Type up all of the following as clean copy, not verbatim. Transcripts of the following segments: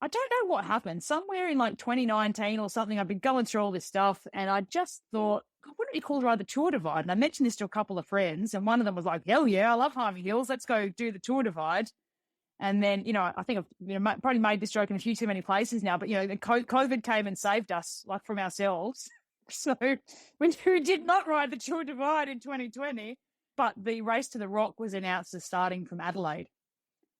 I don't know what happened. Somewhere in like 2019 or something, I've been going through all this stuff and I just thought, God, wouldn't it be cool to ride the Tour Divide? And I mentioned this to a couple of friends and one of them was like, hell yeah, I love Harvey Hills. Let's go do the Tour Divide. And then, I think I've probably made this joke in a few too many places now, but, the COVID came and saved us like from ourselves. So we did not ride the Tour Divide in 2020, but the Race to the Rock was announced as starting from Adelaide.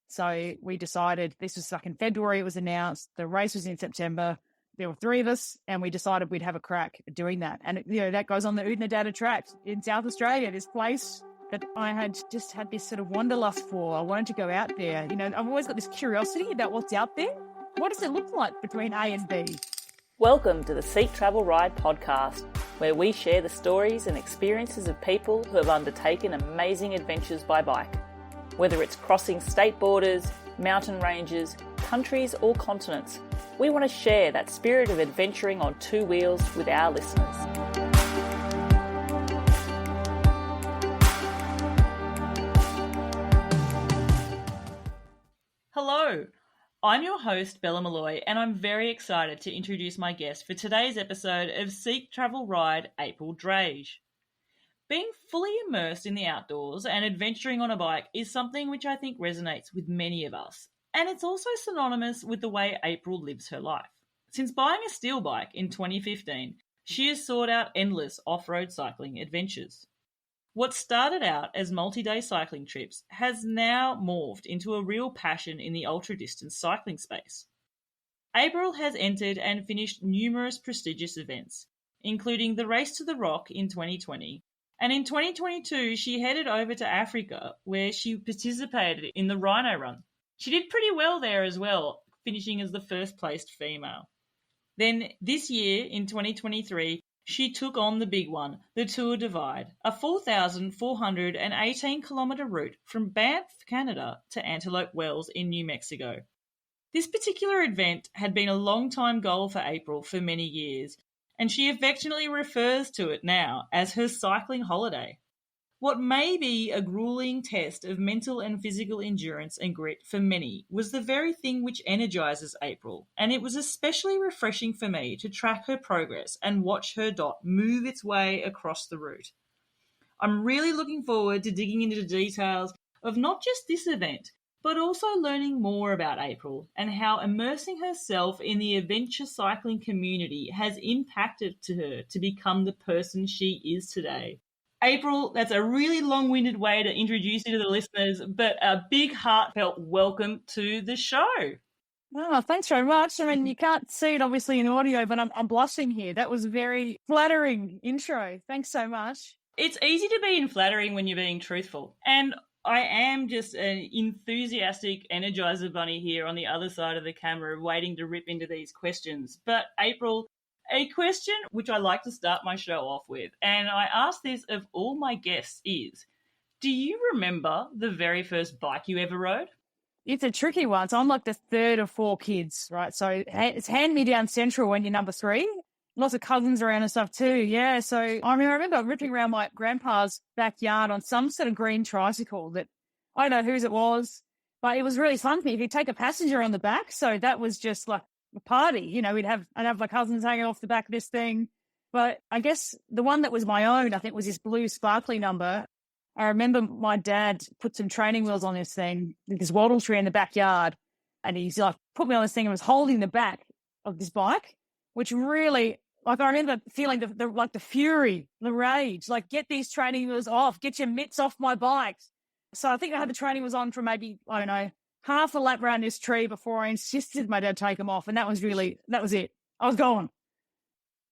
So we decided, this was like in February, it was announced. The race was in September. There were 3 of us, and we decided we'd have a crack at doing that. And, that goes on the Oodnadatta track in South Australia, this place that I had just had this sort of wanderlust for. I wanted to go out there. I've always got this curiosity about what's out there. What does it look like between A and B? Welcome to the Seek Travel Ride podcast, where we share the stories and experiences of people who have undertaken amazing adventures by bike. Whether it's crossing state borders, mountain ranges, countries or continents, we want to share that spirit of adventuring on 2 wheels with our listeners. Hello, I'm your host Bella Malloy and I'm very excited to introduce my guest for today's episode of Seek Travel Ride, April Drage. Being fully immersed in the outdoors and adventuring on a bike is something which I think resonates with many of us, and it's also synonymous with the way April lives her life. Since buying a steel bike in 2015, she has sought out endless off-road cycling adventures. What started out as multi-day cycling trips has now morphed into a real passion in the ultra-distance cycling space. April has entered and finished numerous prestigious events, including the Race to the Rock in 2020, and in 2022, she headed over to Africa, where she participated in the Rhino Run. She did pretty well there as well, finishing as the first placed female. Then this year, in 2023, she took on the big one, the Tour Divide, a 4,418-kilometre route from Banff, Canada to Antelope Wells in New Mexico. This particular event had been a long-time goal for April for many years, and she affectionately refers to it now as her cycling holiday. What may be a grueling test of mental and physical endurance and grit for many was the very thing which energises April, and it was especially refreshing for me to track her progress and watch her dot move its way across the route. I'm really looking forward to digging into the details of not just this event, but also learning more about April and how immersing herself in the adventure cycling community has impacted to her to become the person she is today. April, that's a really long-winded way to introduce you to the listeners, but a big heartfelt welcome to the show. Oh, thanks very much. I mean, you can't see it obviously in audio, but I'm blushing here. That was a very flattering intro. Thanks so much. It's easy to be flattering when you're being truthful. And I am just an enthusiastic Energizer bunny here on the other side of the camera waiting to rip into these questions. But April, a question which I like to start my show off with, and I ask this of all my guests is, do you remember the very first bike you ever rode? It's a tricky one. So I'm like the third of 4 kids, right? So it's hand-me-down central when you're number 3. Lots of cousins around and stuff too. Yeah. So I remember ripping around my grandpa's backyard on some sort of green tricycle that I don't know whose it was, but it was really fun for me. If you take a passenger on the back. So that was just like a party. I'd have my cousins hanging off the back of this thing. But I guess the one that was my own, I think, was this blue sparkly number. I remember my dad put some training wheels on this thing, this wattle tree in the backyard. And he's like, put me on this thing and was holding the back of this bike, which really, like, I remember feeling the fury, the rage, like, get these training wheels off, get your mitts off my bike. So I think I had the training wheels on for maybe, I don't know, half a lap around this tree before I insisted my dad take them off. And that was it. I was gone.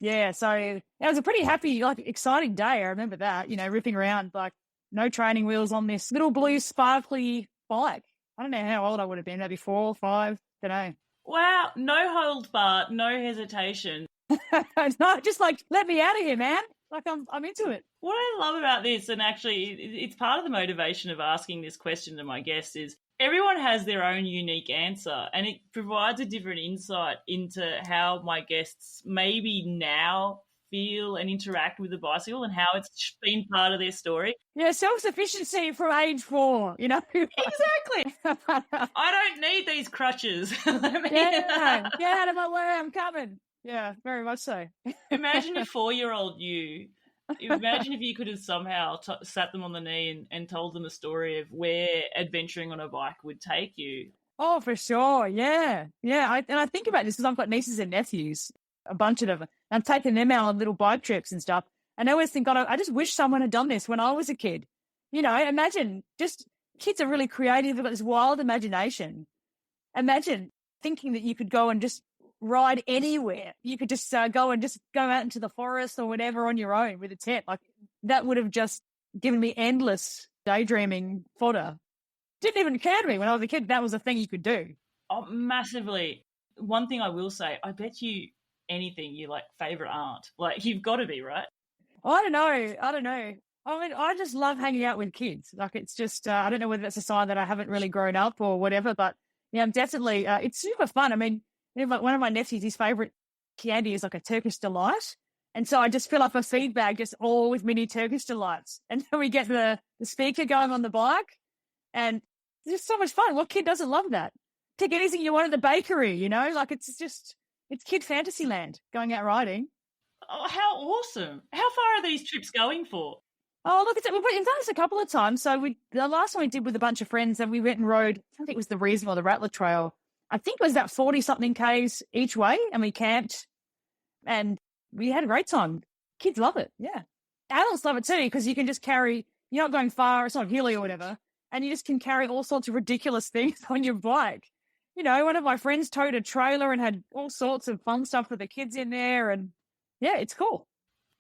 Yeah. So it was a pretty happy, like, exciting day. I remember that, ripping around, like, no training wheels on this little blue sparkly bike. I don't know how old I would have been, maybe 4 or 5, don't know. Wow. No holds barred, no hesitation. No, just like, let me out of here, man. Like, I'm into it. What I love about this, and actually it's part of the motivation of asking this question to my guests, is everyone has their own unique answer, and it provides a different insight into how my guests maybe now feel and interact with the bicycle and how it's been part of their story. Yeah, self-sufficiency from age 4, you know? Exactly. I don't need these crutches. Yeah, get out of my way, I'm coming. Yeah, very much so. Imagine if 4-year-old imagine if you could have somehow sat them on the knee and told them a story of where adventuring on a bike would take you. Oh, for sure. Yeah. Yeah. I think about this because I've got nieces and nephews, a bunch of them. And I've taken them out on little bike trips and stuff. And I always think, God, I just wish someone had done this when I was a kid. You know, imagine just kids are really creative. They've got this wild imagination. Imagine thinking that you could go and just ride anywhere. You could just go out into the forest or whatever on your own with a tent. Like that would have just given me endless daydreaming fodder. Didn't even occur to me when I was a kid that was a thing you could do. Oh, massively. One thing I will say, I bet you anything you like favourite aunt. Like you've got to be, right? I don't know. I mean, I just love hanging out with kids. Like it's just, I don't know whether that's a sign that I haven't really grown up or whatever, but yeah, I'm definitely, it's super fun. I mean, you know, one of my nephews, his favourite candy is like a Turkish delight. And so I just fill up a feed bag just all with mini Turkish delights. And then we get the speaker going on the bike and it's just so much fun. What kid doesn't love that? Take anything you want at the bakery, you know? Like it's kid fantasy land going out riding. Oh, how awesome. How far are these trips going for? Oh, look, we've done this a couple of times. So the last one we did with a bunch of friends and we went and rode, I think it was the Reason or the Rattler Trail. I think it was about 40-something Ks each way and we camped and we had a great time. Kids love it, yeah. Adults love it too because you can just carry, you're not going far, it's not hilly or whatever, and you just can carry all sorts of ridiculous things on your bike. You know, one of my friends towed a trailer and had all sorts of fun stuff for the kids in there and yeah, it's cool.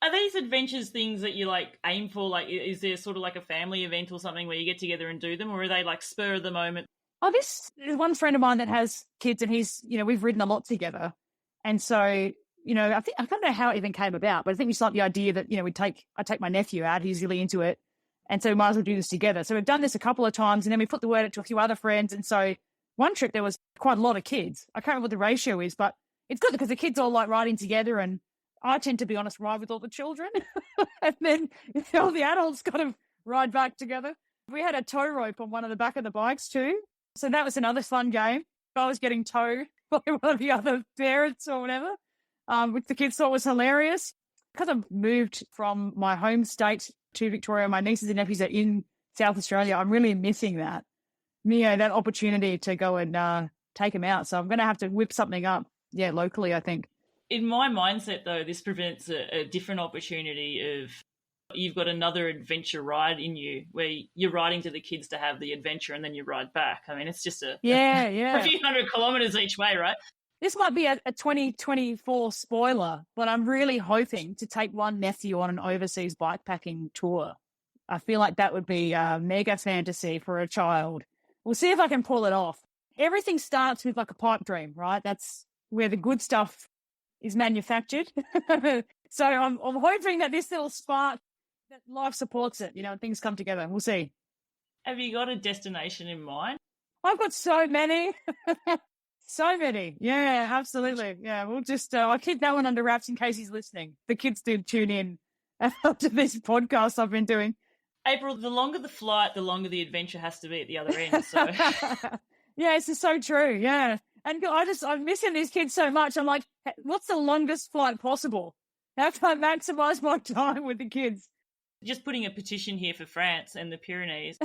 Are these adventures things that you like aim for? Like, is there sort of like a family event or something where you get together and do them, or are they like spur of the moment? Oh, this is one friend of mine that has kids and we've ridden a lot together. And so, you know, I don't know how it even came about, but I think we started the idea that, you know, I take my nephew out, he's really into it. And so we might as well do this together. So we've done this a couple of times and then we put the word out to a few other friends. And so one trip, there was quite a lot of kids. I can't remember what the ratio is, but it's good because the kids all like riding together and I tend to be honest, ride with all the children and then all the adults kind of ride back together. We had a tow rope on one of the back of the bikes too. So that was another fun game. I was getting towed by one of the other parents or whatever, which the kids thought was hilarious. Because I've moved from my home state to Victoria, my nieces and nephews are in South Australia. I'm really missing that. Yeah, that opportunity to go and take them out. So I'm going to have to whip something up, yeah, locally, I think. In my mindset, though, this presents a different opportunity of you've got another adventure ride in you where you're riding to the kids to have the adventure and then you ride back. I mean, it's just a few 100 kilometres each way, right? This might be a 2024 spoiler, but I'm really hoping to take one nephew on an overseas bikepacking tour. I feel like that would be a mega fantasy for a child. We'll see if I can pull it off. Everything starts with like a pipe dream, right? That's where the good stuff is manufactured. So I'm hoping that this little spark, that life supports it, you know, and things come together. We'll see. Have you got a destination in mind? I've got so many. So many. Yeah, absolutely. Yeah, we'll just, I'll keep that one under wraps in case he's listening. The kids do tune in after this podcast I've been doing. April, the longer the flight, the longer the adventure has to be at the other end. So yeah, it's so true. Yeah. And I'm missing these kids so much. I'm like, what's the longest flight possible? How can I maximize my time with the kids? Just putting a petition here for France and the Pyrenees.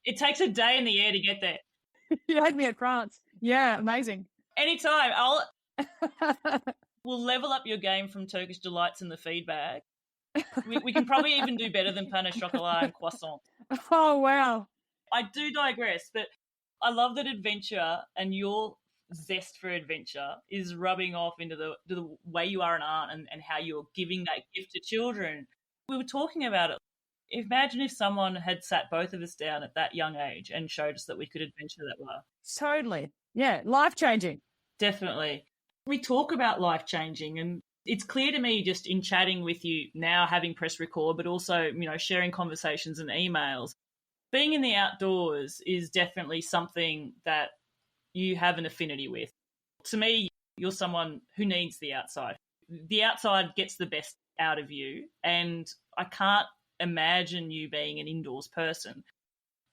It takes a day in the air to get there. You had me at France. Yeah, amazing. Anytime. We'll level up your game from Turkish delights in the feedback. We can probably even do better than pain au chocolat and croissant. Oh, wow. I do digress, but I love that adventure and your zest for adventure is rubbing off into the way you are an aunt and how you're giving that gift to children. We were talking about it. Imagine if someone had sat both of us down at that young age and showed us that we could adventure that well. Totally. Yeah, life-changing. Definitely. We talk about life-changing, and it's clear to me just in chatting with you now, having press record, but also, you know, sharing conversations and emails, being in the outdoors is definitely something that you have an affinity with. To me, you're someone who needs the outside, the outside gets the best out of you, and I can't imagine you being an indoors person.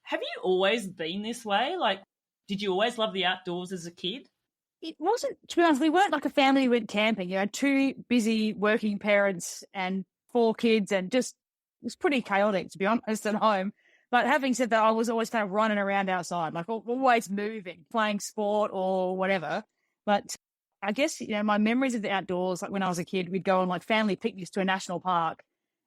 Have you always been this way? Like, did you always love the outdoors as a kid? It wasn't, to be honest, we weren't like a family who went camping. You know, two busy working parents and four kids, and just, it was pretty chaotic, to be honest, at home. But having said that, I was always kind of running around outside, like always moving, playing sport or whatever. But I guess, you know, my memories of the outdoors, like when I was a kid, we'd go on like family picnics to a national park.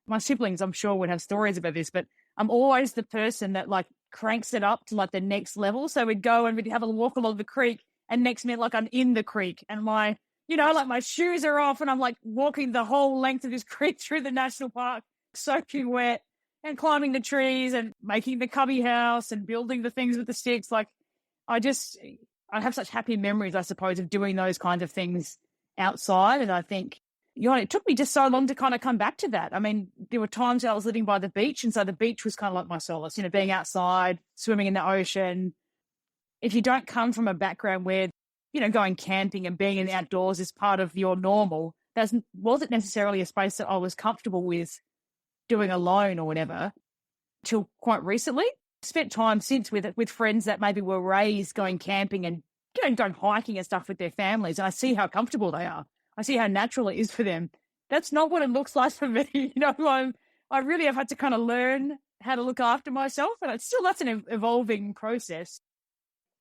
My siblings, I'm sure, would have stories about this, but I'm always the person that like cranks it up to like the next level. So we'd go and we'd have a walk along the creek, and next minute, like I'm in the creek and my, you know, like my shoes are off and I'm like walking the whole length of this creek through the national park, soaking wet and climbing the trees and making the cubby house and building the things with the sticks. Like I have such happy memories, I suppose, of doing those kinds of things outside. And I think, you know, it took me just so long to kind of come back to that. I mean, there were times I was living by the beach, and so the beach was kind of like my solace, you know, being outside, swimming in the ocean. If you don't come from a background where, you know, going camping and being in the outdoors is part of your normal, that wasn't necessarily a space that I was comfortable with doing alone or whatever till quite recently. Spent time since with friends that maybe were raised going camping and, you know, going hiking and stuff with their families, and I see how comfortable they are. I see how natural it is for them. That's not what it looks like for me. You know, I really have had to kind of learn how to look after myself, and that's an evolving process.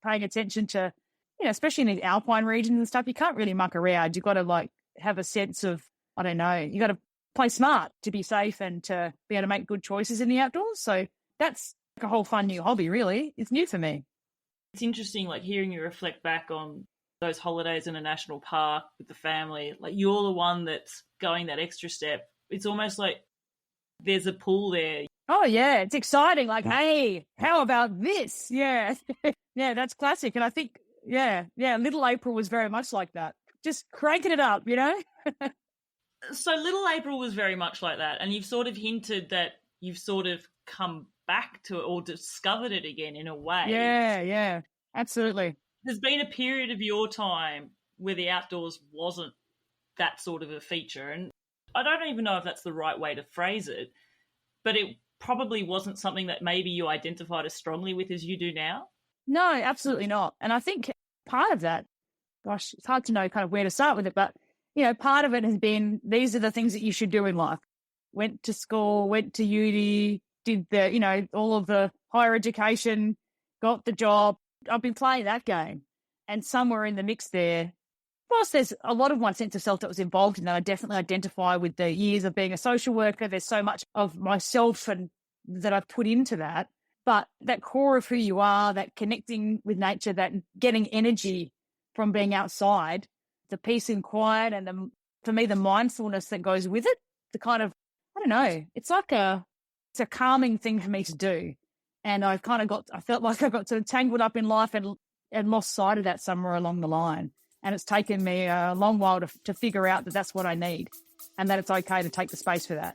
Paying attention to, you know, especially in these alpine regions and stuff, you can't really muck around. You've got to like have a sense of, I don't know, you got to play smart to be safe and to be able to make good choices in the outdoors. So that's like a whole fun new hobby, really. It's new for me. It's interesting, like hearing you reflect back on those holidays in a national park with the family. Like you're the one that's going that extra step. It's almost like there's a pull there. Oh, yeah, it's exciting. Like, hey, how about this? Yeah, yeah, that's classic. And I think, yeah, little April was very much like that. Just cranking it up, you know? So little April was very much like that. And you've sort of hinted that you've sort of come back to it or discovered it again in a way. Yeah, absolutely. There's been a period of your time where the outdoors wasn't that sort of a feature. And I don't even know if that's the right way to phrase it, but it probably wasn't something that maybe you identified as strongly with as you do now. No, absolutely not. And I think part of that, gosh, it's hard to know kind of where to start with it, but, you know, part of it has been, these are the things that you should do in life. Went to school, went to uni, did the, you know, all of the higher education, got the job. I've been playing that game. And somewhere in the mix there, whilst there's a lot of my sense of self that was involved in that, I definitely identify with the years of being a social worker. There's so much of myself and that I've put into that. But that core of who you are, that connecting with nature, that getting energy from being outside, the peace and quiet, and for me, the mindfulness that goes with it, the kind of, I don't know, it's a calming thing for me to do. And I felt like I got sort of tangled up in life and lost sight of that somewhere along the line. And it's taken me a long while to figure out that that's what I need and that it's okay to take the space for that.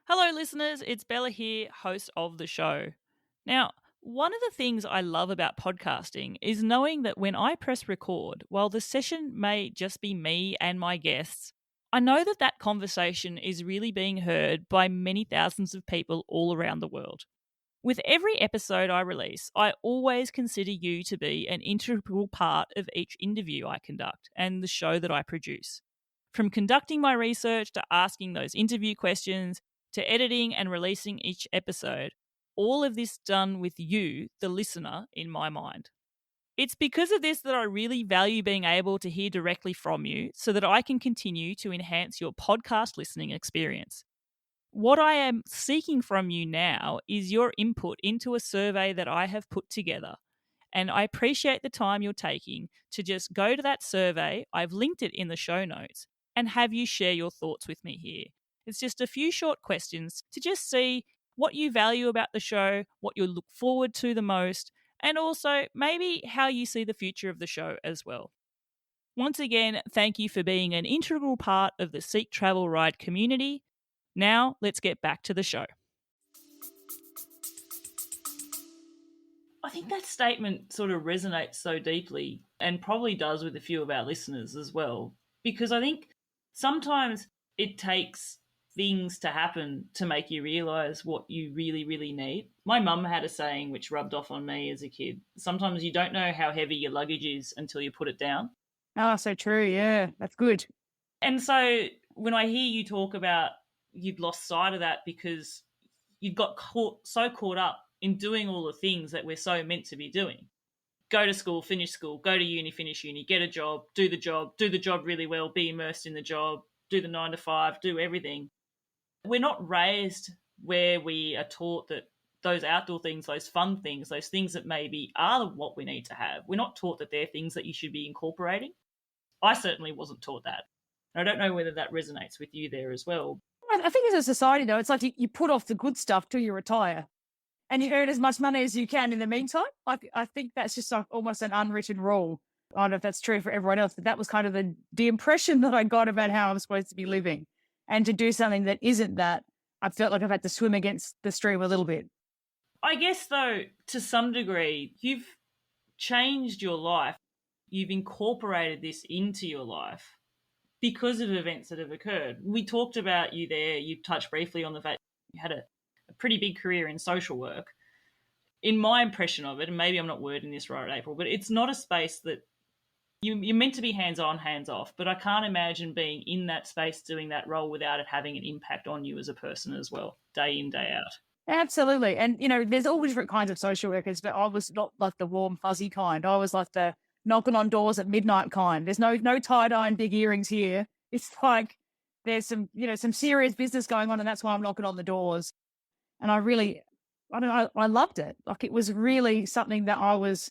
Hello, listeners. It's Bella here, host of the show. Now, one of the things I love about podcasting is knowing that when I press record, while the session may just be me and my guests, I know that that conversation is really being heard by many thousands of people all around the world. With every episode I release, I always consider you to be an integral part of each interview I conduct and the show that I produce. From conducting my research to asking those interview questions to editing and releasing each episode, all of this done with you, the listener, in my mind. It's because of this that I really value being able to hear directly from you so that I can continue to enhance your podcast listening experience. What I am seeking from you now is your input into a survey that I have put together. And I appreciate the time you're taking to just go to that survey. I've linked it in the show notes and have you share your thoughts with me here. It's just a few short questions to just see what you value about the show, what you look forward to the most, and also maybe how you see the future of the show as well. Once again, thank you for being an integral part of the Seek Travel Ride community. Now, let's get back to the show. I think that statement sort of resonates so deeply and probably does with a few of our listeners as well, because I think sometimes it takes things to happen to make you realise what you really, really need. My mum had a saying which rubbed off on me as a kid. Sometimes you don't know how heavy your luggage is until you put it down. Oh, so true. Yeah, that's good. And so when I hear you talk about you'd lost sight of that because you got so caught up in doing all the things that we're so meant to be doing. Go to school, finish school, go to uni, finish uni, get a job, do the job really well, be immersed in the job, do the 9 to 5, do everything. We're not raised where we are taught that those outdoor things, those fun things, those things that maybe are what we need to have, we're not taught that they're things that you should be incorporating. I certainly wasn't taught that. I don't know whether that resonates with you there as well. I think as a society, though, it's like you put off the good stuff till you retire and you earn as much money as you can in the meantime. Like, I think that's just like almost an unwritten rule. I don't know if that's true for everyone else, but that was kind of the impression that I got about how I'm supposed to be living. And to do something that isn't that, I felt like I've had to swim against the stream a little bit. I guess, though, to some degree, you've changed your life. You've incorporated this into your life because of events that have occurred. We talked about you there. You touched briefly on the fact you had a pretty big career in social work. In my impression of it, and maybe I'm not wording this right, April, but it's not a space that you're meant to be hands-on, hands-off, but I can't imagine being in that space doing that role without it having an impact on you as a person as well, day in, day out. Absolutely. And, there's all different kinds of social workers, but I was not like the warm, fuzzy kind. I was like the knocking on doors at midnight kind. There's no tie-dye and big earrings here. It's like there's some serious business going on, and that's why I'm knocking on the doors. And I loved it. Like, it was really something that I was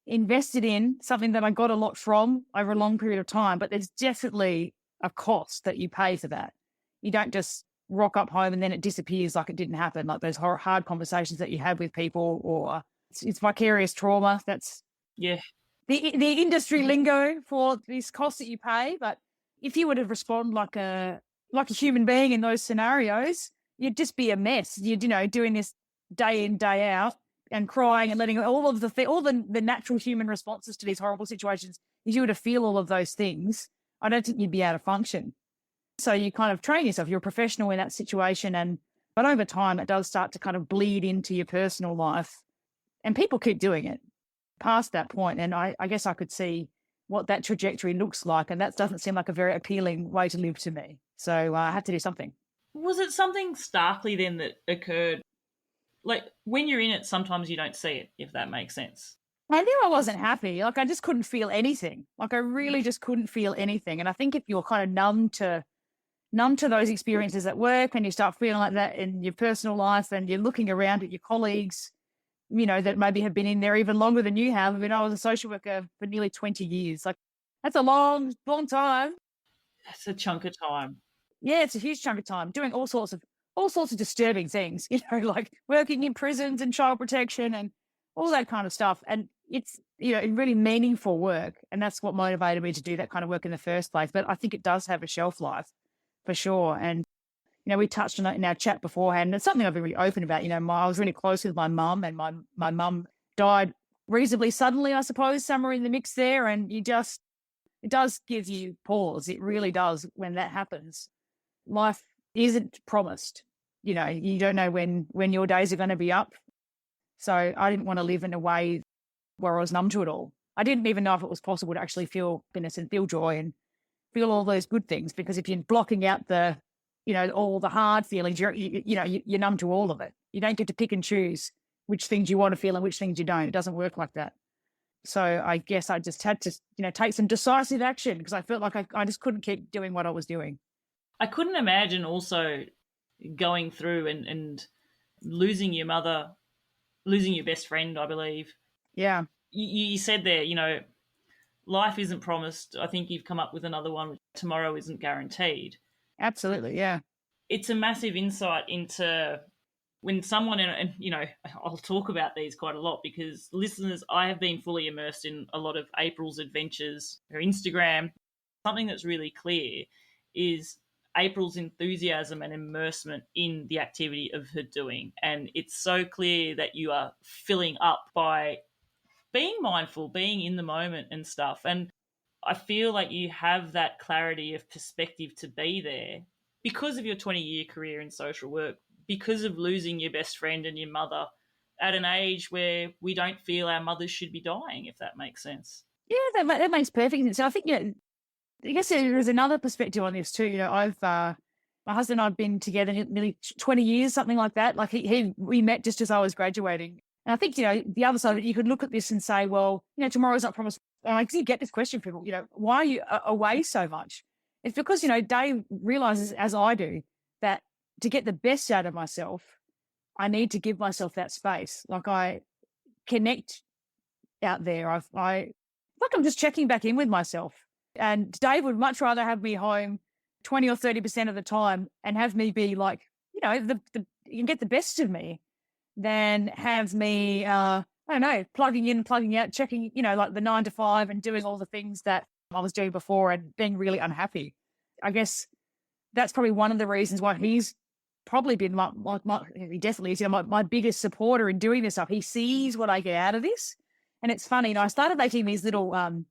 invested in, something that I got a lot from over a long period of time, but there's definitely a cost that you pay for that. You don't just rock up home and then it disappears like it didn't happen, like those hard conversations that you had with people, or it's vicarious trauma. That's the industry lingo for these costs that you pay. But if you were to respond like a human being in those scenarios, you'd just be a mess. You'd, doing this day in, day out, and crying and letting all the natural human responses to these horrible situations. If you were to feel all of those things, I don't think you'd be able to function. So you kind of train yourself. You're a professional in that situation. But over time, it does start to kind of bleed into your personal life. And people keep doing it past that point. And I guess I could see what that trajectory looks like. And that doesn't seem like a very appealing way to live to me. So I had to do something. Was it something starkly then that occurred? Like, when you're in it, sometimes you don't see it, if that makes sense. I knew I wasn't happy. Like, I just couldn't feel anything. Like, I really just couldn't feel anything. And I think if you're kind of numb to those experiences at work, and you start feeling like that in your personal life, and you're looking around at your colleagues, that maybe have been in there even longer than you have. I mean, I was a social worker for nearly 20 years. Like, that's a long, long time. That's a chunk of time. Yeah, it's a huge chunk of time doing all sorts of disturbing things, like working in prisons and child protection and all that kind of stuff. And it's, really meaningful work. And that's what motivated me to do that kind of work in the first place. But I think it does have a shelf life for sure. And, we touched on it in our chat beforehand. And it's something I've been really open about. I was really close with my mum, and my mum died reasonably suddenly, I suppose, somewhere in the mix there. And it does give you pause. It really does when that happens. Life isn't promised. You don't know when your days are going to be up. So I didn't want to live in a way where I was numb to it all. I didn't even know if it was possible to actually feel happiness and feel joy and feel all those good things, because if you're blocking out all the hard feelings, you're numb to all of it. You don't get to pick and choose which things you want to feel and which things you don't. It doesn't work like that. So I guess I just had to, take some decisive action, because I felt like I just couldn't keep doing what I was doing. I couldn't imagine also going through and losing your mother, losing your best friend, I believe. Yeah. You said there, life isn't promised. I think you've come up with another one. Tomorrow isn't guaranteed. Absolutely, yeah. It's a massive insight into when someone, and I'll talk about these quite a lot, because listeners, I have been fully immersed in a lot of April's adventures, her Instagram. Something that's really clear is April's enthusiasm and immersement in the activity of her doing. And it's so clear that you are filling up by being mindful, being in the moment and stuff. And I feel like you have that clarity of perspective to be there because of your 20-year career in social work, because of losing your best friend and your mother at an age where we don't feel our mothers should be dying, if that makes sense. Yeah, that makes perfect sense. I think, I guess there's another perspective on this too. My husband and I've been together nearly 20 years, something like that. Like we met just as I was graduating. And I think, the other side of it, you could look at this and say, well, tomorrow's not promised. Because you get this question from people, why are you away so much? It's because, Dave realizes, as I do, that to get the best out of myself, I need to give myself that space. Like I connect out there. I'm just checking back in with myself. And Dave would much rather have me home 20 or 30% of the time and have me be like, you can get the best of me than have me, I don't know, plugging in, plugging out, checking, like the 9 to 5 and doing all the things that I was doing before and being really unhappy. I guess that's probably one of the reasons why he's probably been he definitely is, my biggest supporter in doing this stuff. He sees what I get out of this. And it's funny, I started making these little, and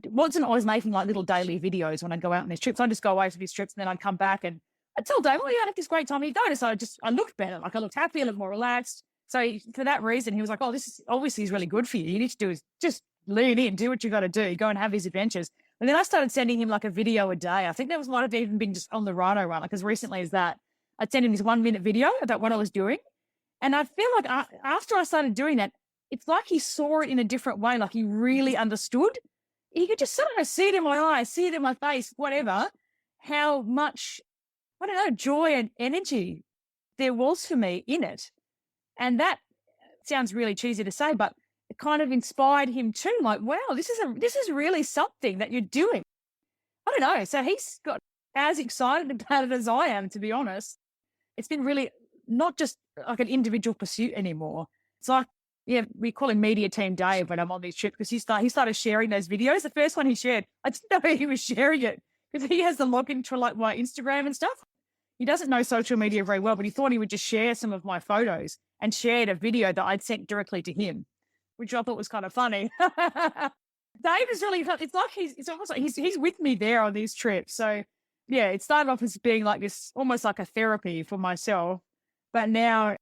wasn't always making like little daily videos when I'd go out on these trips. I'd just go away for these trips and then I'd come back and I'd tell Dave, I had this great time. He'd notice I looked better. Like I looked happy, I looked more relaxed. So for that reason, he was like, oh, this is obviously is really good for you. You need to do is just lean in, do what you got to do, go and have these adventures. And then I started sending him like a video a day. I think that might have even been just on the Rhino Run, like as recently as that. I'd send him this 1-minute video about what I was doing. And I feel like after I started doing that, it's like he saw it in a different way, like he really understood. He could just sort of see it in my eyes, see it in my face, whatever, how much, I don't know, joy and energy there was for me in it. And that sounds really cheesy to say, but it kind of inspired him too. Like, wow, this is really something that you're doing. I don't know. So he's got as excited about it as I am, to be honest. It's been really not just like an individual pursuit anymore. It's like, yeah, we call him Media Team Dave when I'm on these trips because he started sharing those videos. The first one he shared, I didn't know he was sharing it because he has the login to like my Instagram and stuff. He doesn't know social media very well, but he thought he would just share some of my photos and shared a video that I'd sent directly to him, which I thought was kind of funny. Dave is really fun. It's like it's almost like he's with me there on these trips. So yeah, it started off as being like this, almost like a therapy for myself, but now,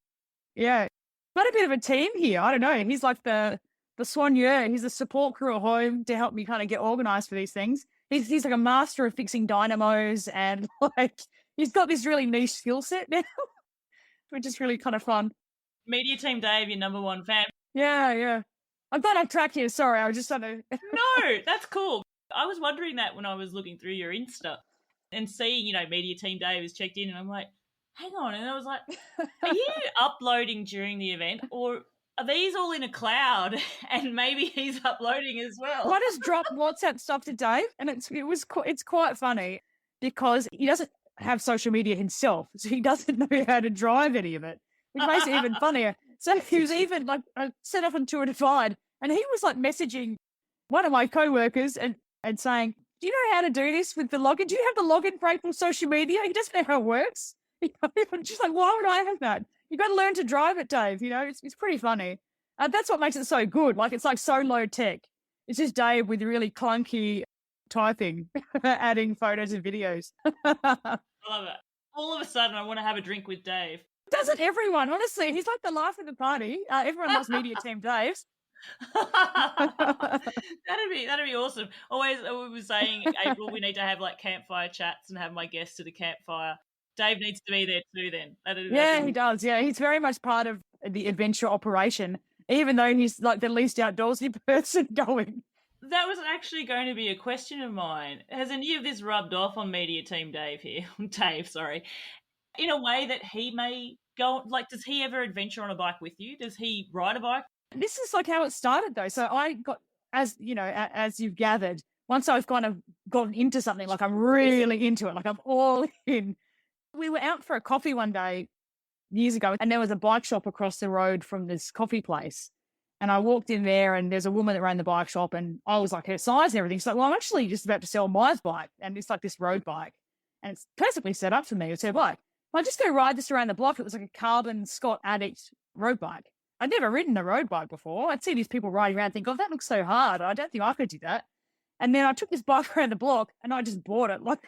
yeah, got a bit of a team here. I don't know. He's like the soigneur. He's the support crew at home to help me kind of get organized for these things. He's like a master of fixing dynamos and like he's got this really niche skill set now, which is really kind of fun. Media Team Dave, your number one fan. Yeah. I'm glad I'm tracked here. Sorry, I was just trying to... No, that's cool. I was wondering that when I was looking through your Insta and seeing, Media Team Dave has checked in and I'm like, hang on. And I was like, are you uploading during the event or are these all in a cloud and maybe he's uploading as well? I just dropped WhatsApp stuff to Dave and it's quite funny because he doesn't have social media himself. So he doesn't know how to drive any of it, which makes it even funnier. So he was even like set off on Tour Divide and he was like messaging one of my co-workers and saying, do you know how to do this with the login? Do you have the login for April social media? He doesn't know how it works. Just like, why would I have that? You got to learn to drive it, Dave. It's pretty funny. That's what makes it so good. Like it's like so low tech. It's just Dave with really clunky typing, adding photos and videos. I love it. All of a sudden, I want to have a drink with Dave. Doesn't everyone? Honestly, he's like the life of the party. Everyone loves Media Team Dave. that'd be awesome. Always, we were saying, April, we need to have like campfire chats and have my guests to the campfire. Dave needs to be there too. Then, he does. Yeah, he's very much part of the adventure operation, even though he's like the least outdoorsy person going. That was actually going to be a question of mine. Has any of this rubbed off on Media Team Dave here? Dave, sorry. In a way that he may go, like, does he ever adventure on a bike with you? Does he ride a bike? This is like how it started though. So I got, as you've gathered, once I've kind of gotten into something, like I'm really into it, like I'm all in. We were out for a coffee one day years ago and there was a bike shop across the road from this coffee place. And I walked in there and there's a woman that ran the bike shop and I was like her size and everything. She's like, well, I'm actually just about to sell my bike. And it's like this road bike. and it's perfectly set up for me. It's her bike. I just go ride this around the block. It was like a carbon Scott Addict road bike. I'd never ridden a road bike before. I'd see these people riding around and think, oh, that looks so hard. I don't think I could do that. And then I took this bike around the block and I just bought it. Like,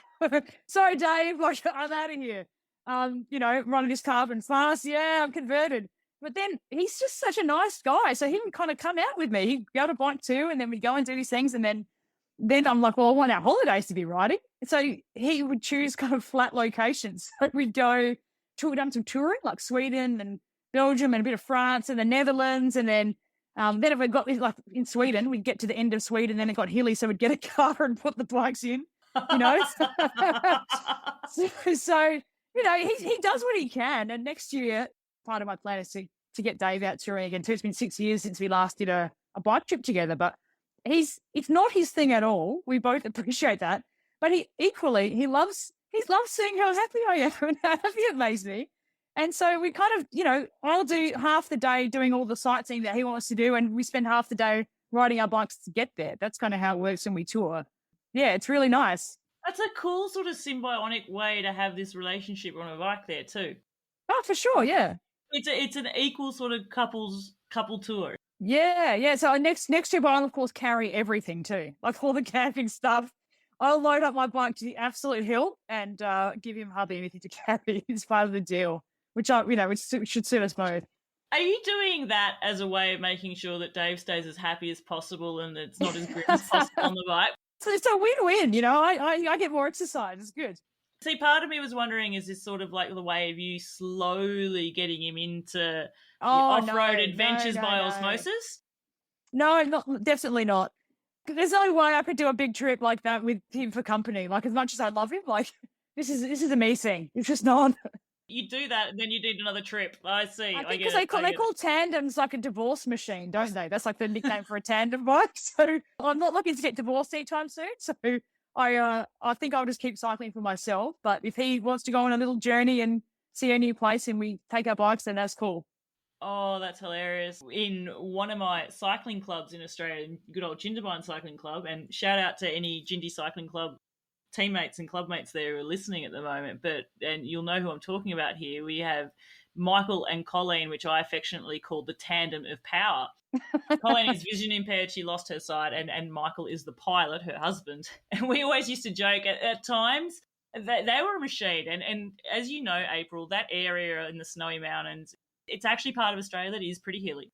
sorry, Dave, like, I'm out of here. Running this carbon fast. Yeah, I'm converted. But then he's just such a nice guy. So he would kind of come out with me. He'd go to bike too, and then we'd go and do these things. And then I'm like, well, I want our holidays to be riding. And so he would choose kind of flat locations. Like we'd done some touring, like Sweden and Belgium and a bit of France and the Netherlands. And then if we got this, like in Sweden, we'd get to the end of Sweden, then it got hilly. So we'd get a car and put the bikes in, so he does what he can. And next year, part of my plan is to get Dave out touring again too. It's been 6 years since we last did a bike trip together, but it's not his thing at all. We both appreciate that, but he loves seeing how happy I am and how happy it makes me. And so we kind of, I'll do half the day doing all the sightseeing that he wants to do, and we spend half the day riding our bikes to get there. That's kind of how it works when we tour. Yeah, it's really nice. That's a cool sort of symbiotic way to have this relationship on a bike there too. Oh, for sure, yeah. It's an equal sort of couple tour. Yeah. So next trip, I'll of course carry everything too, like all the camping stuff. I'll load up my bike to the absolute hill and give him hardly anything to carry. It's part of the deal, which should suit us both. Are you doing that as a way of making sure that Dave stays as happy as possible and it's not as grim as possible on the bike? So it's a win-win, I get more exercise. It's good. See, part of me was wondering, is this sort of like the way of you slowly getting him into off-road adventures by osmosis? No, definitely not. There's no way I could do a big trip like that with him for company. Like, as much as I love him, like, this is a me thing. It's just not. You do that, and then you need another trip. I see. I think because they call tandems like a divorce machine, don't they? That's like the nickname for a tandem bike. So I'm not looking to get divorced anytime soon. So I think I'll just keep cycling for myself. But if he wants to go on a little journey and see a new place and we take our bikes, then that's cool. Oh, that's hilarious. In one of my cycling clubs in Australia, good old Jindabyne Cycling Club, and shout out to any Jindy Cycling Club teammates and clubmates there who are listening at the moment, and you'll know who I'm talking about here. We have Michael and Colleen, which I affectionately call the tandem of power. Colleen is vision impaired. She lost her sight, and Michael is the pilot, her husband. And we always used to joke at times that they were a machine. And as you know, April, that area in the Snowy Mountains, it's actually part of Australia that is pretty hilly.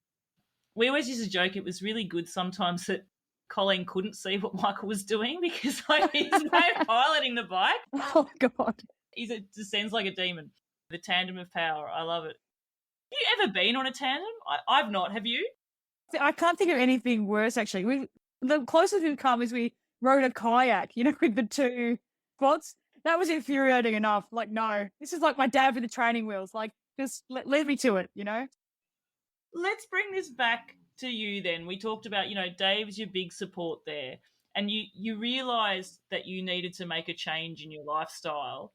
We always used to joke it was really good sometimes that Colleen couldn't see what Michael was doing because he's piloting the bike. Oh, God. He descends like a demon. The tandem of power. I love it. Have you ever been on a tandem? I've not. Have you? I can't think of anything worse, actually. The closest we've come is we rode a kayak, with the two quads. That was infuriating enough. Like, no, this is like my dad with the training wheels. Like, just lead me to it, Let's bring this back to you then. We talked about, Dave's your big support there, and you realised that you needed to make a change in your lifestyle.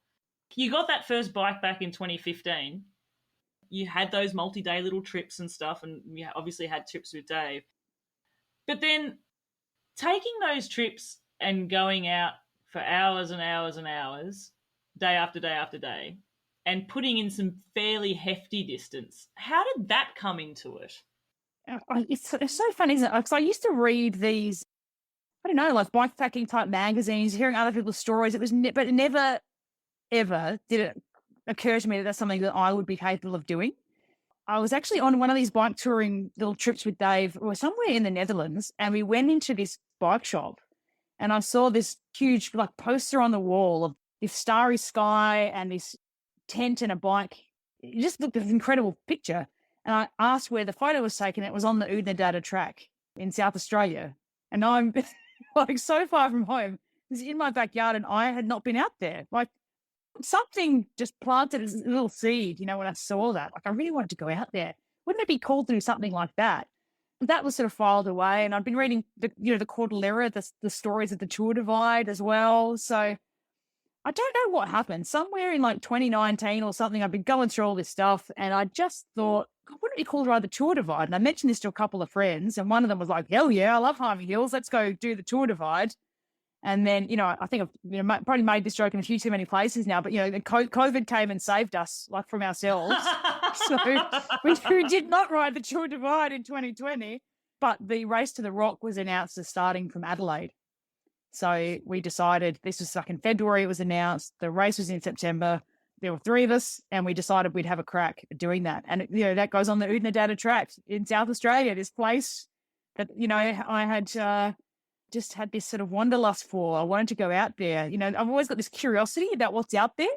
You got that first bike back in 2015. You had those multi-day little trips and stuff, and you obviously had trips with Dave. But then taking those trips and going out for hours and hours and hours, day after day after day, and putting in some fairly hefty distance, how did that come into it? It's so funny, isn't it? Because I used to read these, I don't know, like bikepacking type magazines, hearing other people's stories. But it never, ever did it occur to me that that's something that I would be capable of doing. I was actually on one of these bike touring little trips with Dave, or somewhere in the Netherlands, and we went into this bike shop, and I saw this huge poster on the wall of this starry sky and this tent and a bike. It just looked like an incredible picture. And I asked where the photo was taken. It was on the Oodnadatta track in South Australia. And I'm so far from home. It's in my backyard and I had not been out there. Something just planted a little seed, when I saw that. I really wanted to go out there. Wouldn't it be cool to do something like that? And that was sort of filed away. And I've been reading the Cordillera, the stories of the Tour Divide as well. So I don't know what happened. Somewhere in 2019 or something, I've been going through all this stuff and I just thought, wouldn't it be cool to ride the Tour Divide? And I mentioned this to a couple of friends and one of them was like, hell yeah, I love Harvey Hills. Let's go do the Tour Divide. And then, I think I've probably made this joke in a few too many places now, but, the COVID came and saved us, like, from ourselves. So we did not ride the Tour Divide in 2020, but the Race to the Rock was announced as starting from Adelaide. So we decided, this was like in February, it was announced. The race was in September. There were 3 of us, and we decided we'd have a crack at doing that. And, that goes on the Oodnadatta track in South Australia, this place that, I had just had this sort of wanderlust for. I wanted to go out there. I've always got this curiosity about what's out there.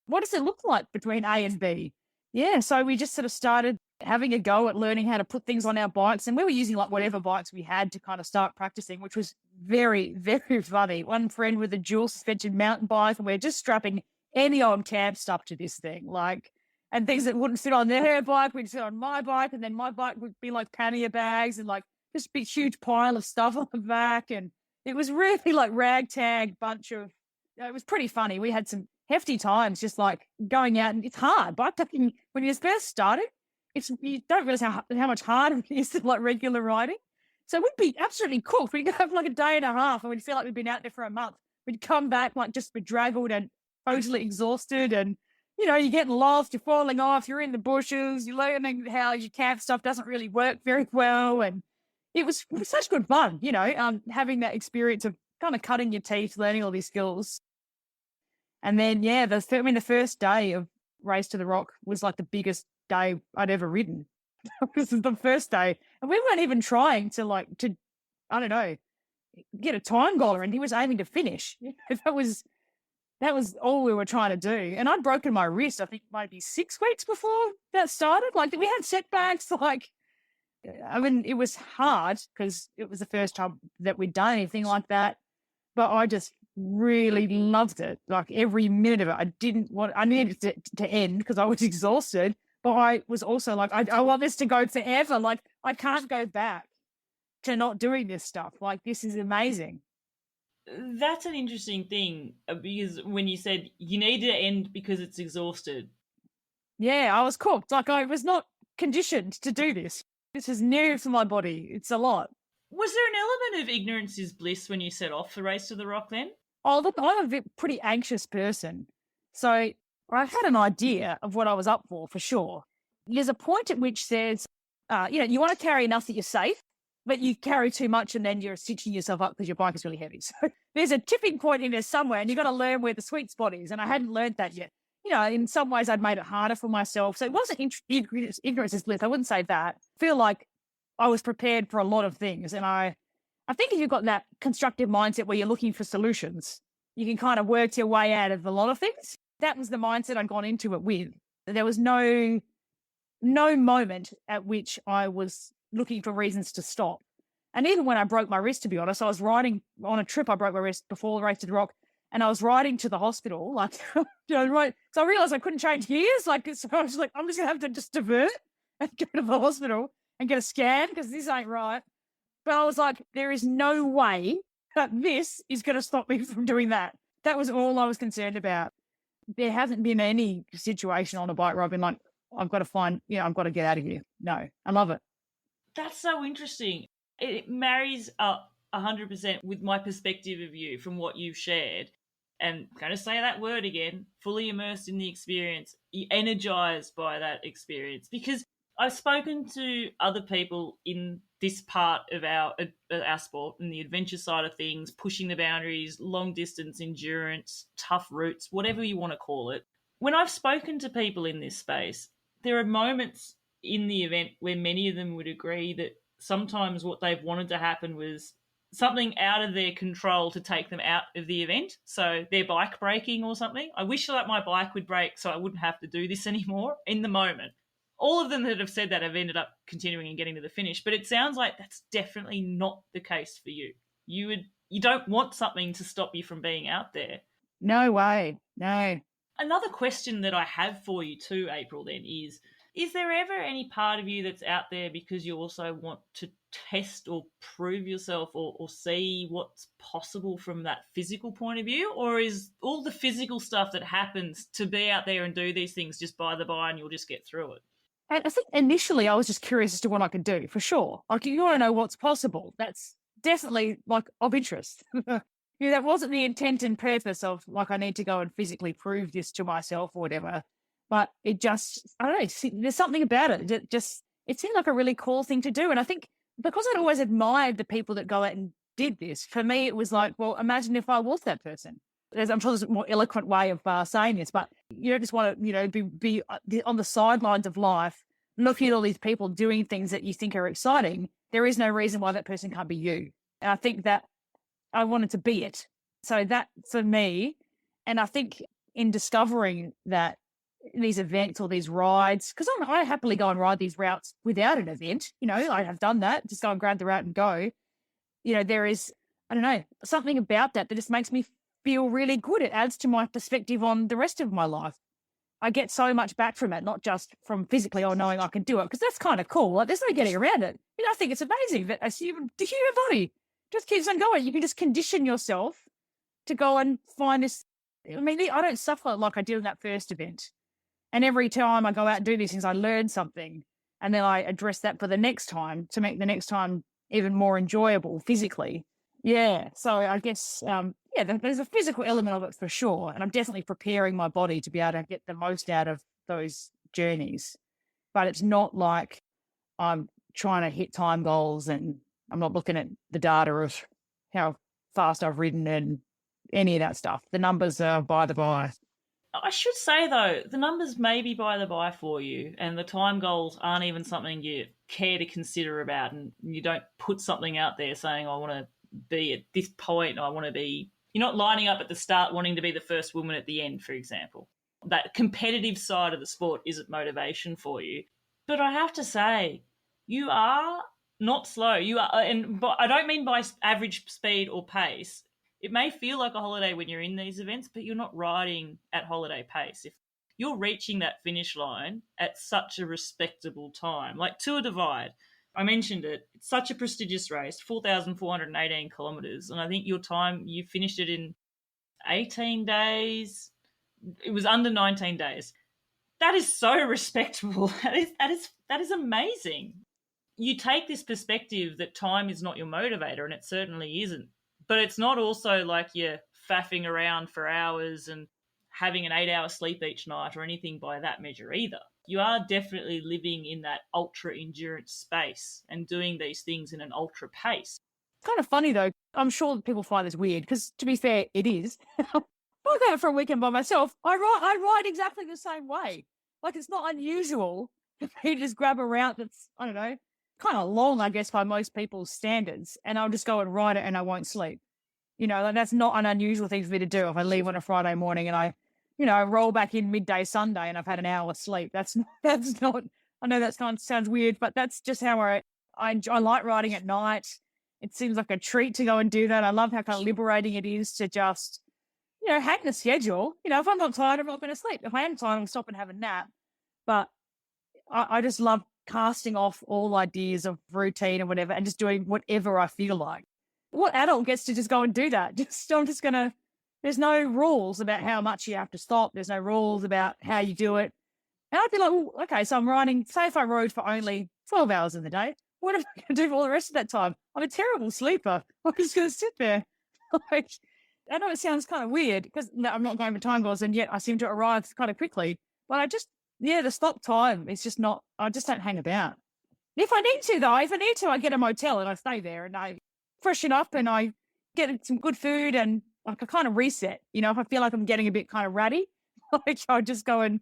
What does it look like between A and B? Yeah, so we just sort of started having a go at learning how to put things on our bikes. And we were using like whatever bikes we had to kind of start practicing, which was very, very funny. One friend with a dual suspension mountain bike, and we're just strapping any old camp stuff to this thing, and things that wouldn't fit on her bike, we'd fit on my bike. And then my bike would be like pannier bags and like just a big, huge pile of stuff on the back. And it was really like ragtag bunch of, it was pretty funny. We had some hefty times just like going out, and it's hard. Bikepacking, when you first started, you don't realize how much harder it is than like regular riding. So we'd be absolutely cooked. We'd go for like a day and a half, and we'd feel like we'd been out there for a month. We'd come back like just bedraggled and totally exhausted, and you're getting lost, you're falling off, you're in the bushes, you're learning how your camp stuff doesn't really work very well. And it was such good fun, having that experience of kind of cutting your teeth, learning all these skills. And then, the first day of Race to the Rock was like the biggest day I'd ever ridden. This is the first day. And we weren't even trying to I don't know, get a time goal, and he was aiming to finish. That was all we were trying to do. And I'd broken my wrist, I think maybe 6 weeks before that started. Like, we had setbacks. It was hard because it was the first time that we'd done anything like that. But I just really loved it. Like, every minute of it. I needed it to end because I was exhausted. But I was also like, I want this to go forever. Like, I can't go back to not doing this stuff. Like, this is amazing. That's an interesting thing, because when you said you need to end because it's exhausted. Yeah, I was cooked. Like, I was not conditioned to do this. This is new for my body. It's a lot. Was there an element of ignorance is bliss when you set off for Race to the Rock then? Oh, look, I'm a pretty anxious person. So I had an idea of what I was up for sure. There's a point at which says, you want to carry enough that you're safe, but you carry too much and then you're stitching yourself up because your bike is really heavy. So there's a tipping point in there somewhere, and you've got to learn where the sweet spot is. And I hadn't learned that yet. In some ways I'd made it harder for myself. So it wasn't ignorance is bliss. I wouldn't say that. I feel like I was prepared for a lot of things. And I think if you've got that constructive mindset where you're looking for solutions, you can kind of work your way out of a lot of things. That was the mindset I'd gone into it with. There was no moment at which I was looking for reasons to stop. And even when I broke my wrist, to be honest, I was riding on a trip. I broke my wrist before the Race to the Rock, and I was riding to the hospital, right. So I realized I couldn't change gears. So I was like, I'm just gonna have to just divert and go to the hospital and get a scan because this ain't right. But I was like, there is no way that this is going to stop me from doing that. That was all I was concerned about. There hasn't been any situation on a bike where I've been like, I've got to get out of here. No, I love it. That's so interesting. It marries up 100% with my perspective of you from what you've shared. And I'm going to say that word again, fully immersed in the experience, energized by that experience. Because I've spoken to other people in this part of our sport, in the adventure side of things, pushing the boundaries, long distance endurance, tough routes, whatever you want to call it. When I've spoken to people in this space, there are moments in the event where many of them would agree that sometimes what they've wanted to happen was something out of their control to take them out of the event. So their bike breaking or something. I wish that my bike would break so I wouldn't have to do this anymore in the moment. All of them that have said that have ended up continuing and getting to the finish. But it sounds like that's definitely not the case for you. You don't want something to stop you from being out there. No way. No. Another question that I have for you too, April, then is there ever any part of you that's out there because you also want to test or prove yourself or see what's possible from that physical point of view? Or is all the physical stuff that happens to be out there and do these things just by the by and you'll just get through it? And I think initially I was just curious as to what I could do, for sure. Like, you want to know what's possible. That's definitely like of interest. that wasn't the intent and purpose of like, I need to go and physically prove this to myself or whatever. But it just, I don't know, there's something about it. It seemed like a really cool thing to do. And I think because I'd always admired the people that go out and did this, for me, it was like, well, imagine if I was that person. I'm sure there's a more eloquent way of saying this, but you don't just want to, be on the sidelines of life, looking at all these people doing things that you think are exciting. There is no reason why that person can't be you. And I think that I wanted to be it. So that for me, and I think in discovering that these events or these rides, because I happily go and ride these routes without an event. I have done that, just go and grab the route and go. There is, I don't know, something about that just makes me feel really good. It adds to my perspective on the rest of my life. I get so much back from it, not just from physically or knowing I can do it, because that's kind of cool. Like, there's no getting around it. I think it's amazing that the human body just keeps on going. You can just condition yourself to go and find this. I mean, I don't suffer like I did in that first event. And every time I go out and do these things, I learn something. And then I address that for the next time to make the next time even more enjoyable physically. Yeah. So I guess, there's a physical element of it for sure. And I'm definitely preparing my body to be able to get the most out of those journeys. But it's not like I'm trying to hit time goals and I'm not looking at the data of how fast I've ridden and any of that stuff. The numbers are by the by. I should say, though, the numbers may be by the by for you, and the time goals aren't even something you care to consider about, and you don't put something out there saying, I want to be at this point, I want to be... You're not lining up at the start wanting to be the first woman at the end, for example. That competitive side of the sport isn't motivation for you. But I have to say, you are not slow. You are, but I don't mean by average speed or pace. It may feel like a holiday when you're in these events, but you're not riding at holiday pace. If you're reaching that finish line at such a respectable time, like Tour Divide, I mentioned it, it's such a prestigious race, 4,418 kilometres, and I think your time, you finished it in 18 days. It was under 19 days. That is so respectable. That is amazing. You take this perspective that time is not your motivator, and it certainly isn't. But it's not also like you're faffing around for hours and having an 8-hour sleep each night or anything by that measure either. You are definitely living in that ultra endurance space and doing these things in an ultra pace. Kind of funny though. I'm sure people find this weird because, to be fair, it is. If I go out for a weekend by myself, I ride exactly the same way. Like, it's not unusual for me to just grab a route that's, I don't know, kind of long, I guess, by most people's standards, and I'll just go and ride it and I won't sleep. Like, that's not an unusual thing for me to do. If I leave on a Friday morning and I roll back in midday Sunday and I've had an hour sleep, that's not, I know that sounds weird, but that's just how I like riding at night. It seems like a treat to go and do that. I love how kind of liberating it is to just, hang the schedule. If I'm not tired, I'm not going to sleep. If I am tired, I'll stop and have a nap. But I just love casting off all ideas of routine and whatever and just doing whatever I feel like. What adult gets to just go and do that? There's no rules about how much you have to stop. There's no rules about how you do it. And I'd be like, well, okay, so I'm riding, say if I rode for only 12 hours in the day, what am I going to do for all the rest of that time? I'm a terrible sleeper. I'm just going to sit there. Like, I know it sounds kind of weird because I'm not going for time goals and yet I seem to arrive kind of quickly. But the stop time is just not, I just don't hang about. If I need to, I get a motel and I stay there and I freshen up and I get some good food and I can kind of reset. If I feel like I'm getting a bit kind of ratty, like I just go and,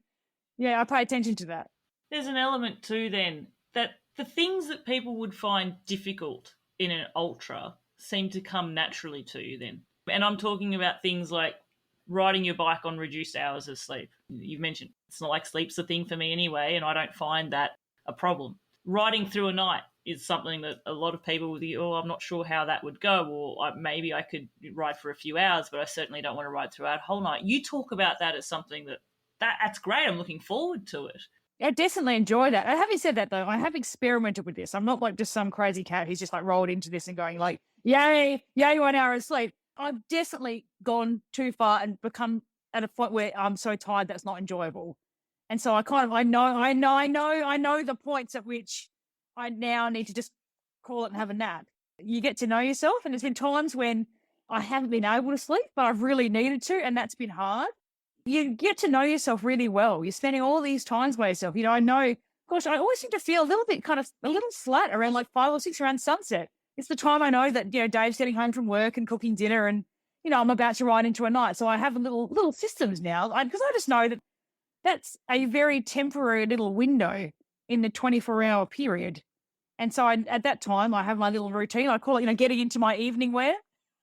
I pay attention to that. There's an element too then that the things that people would find difficult in an ultra seem to come naturally to you then. And I'm talking about things like riding your bike on reduced hours of sleep. You've mentioned it's not like sleep's a thing for me anyway, and I don't find that a problem. Riding through a night is something that a lot of people would think, I'm not sure how that would go, or maybe I could ride for a few hours, but I certainly don't want to ride throughout a whole night. You talk about that as something that's great. I'm looking forward to it. I definitely enjoy that. And having said that, though, I have experimented with this. I'm not like just some crazy cat who's just like rolled into this and going like, yay, 1 hour of sleep. I've definitely gone too far and become at a point where I'm so tired that's not enjoyable. And so I know the points at which I now need to just call it and have a nap. You get to know yourself. And there's been times when I haven't been able to sleep, but I've really needed to, and that's been hard. You get to know yourself really well. You're spending all these times by yourself. I know, gosh, I always seem to feel a little bit kind of a little flat around like 5 or 6 around sunset. It's the time I know that, Dave's getting home from work and cooking dinner and, I'm about to ride into a night. So I have little systems now because I just know that that's a very temporary little window in the 24-hour period. And so at that time, I have my little routine. I call it, getting into my evening wear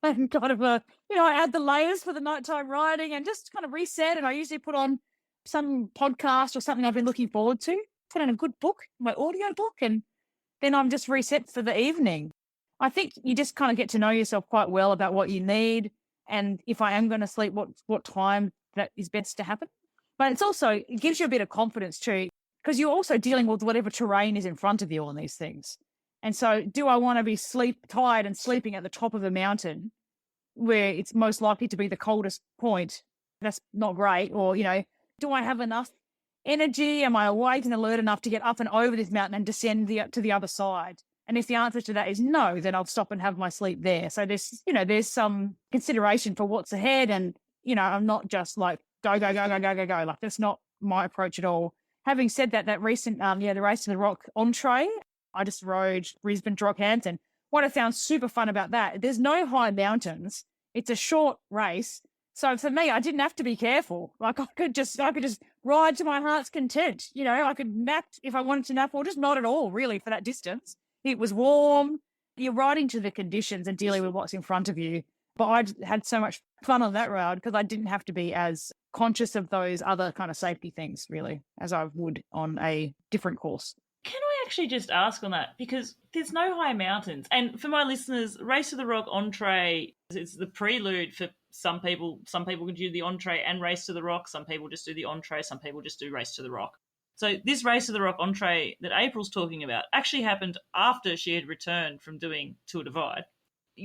and kind of, I add the layers for the nighttime riding and just kind of reset. And I usually put on some podcast or something I've been looking forward to, put on a good book, my audio book, and then I'm just reset for the evening. I think you just kind of get to know yourself quite well about what you need. And if I am going to sleep, what time that is best to happen. But it gives you a bit of confidence too, because you're also dealing with whatever terrain is in front of you on these things. And so do I want to be tired and sleeping at the top of a mountain where it's most likely to be the coldest point? That's not great. Or, do I have enough energy? Am I awake and alert enough to get up and over this mountain and descend to the other side? And if the answer to that is no, then I'll stop and have my sleep there. So there's some consideration for what's ahead. And, I'm not just like, go. Like, that's not my approach at all. Having said that, that recent, the Race to the Rock entree, I just rode Brisbane to Rockhampton. What I found super fun about that, there's no high mountains. It's a short race. So for me, I didn't have to be careful. Like I could just ride to my heart's content. I could nap if I wanted to nap or just not at all really for that distance. It was warm. You're riding to the conditions and dealing with what's in front of you. But I had so much fun on that ride because I didn't have to be as conscious of those other kind of safety things, really, as I would on a different course. Can I actually just ask on that? Because there's no high mountains. And for my listeners, Race to the Rock entree is the prelude for some people. Some people can do the entree and Race to the Rock. Some people just do the entree. Some people just do Race to the Rock. So this Race to the Rock entree that April's talking about actually happened after she had returned from doing Tour Divide.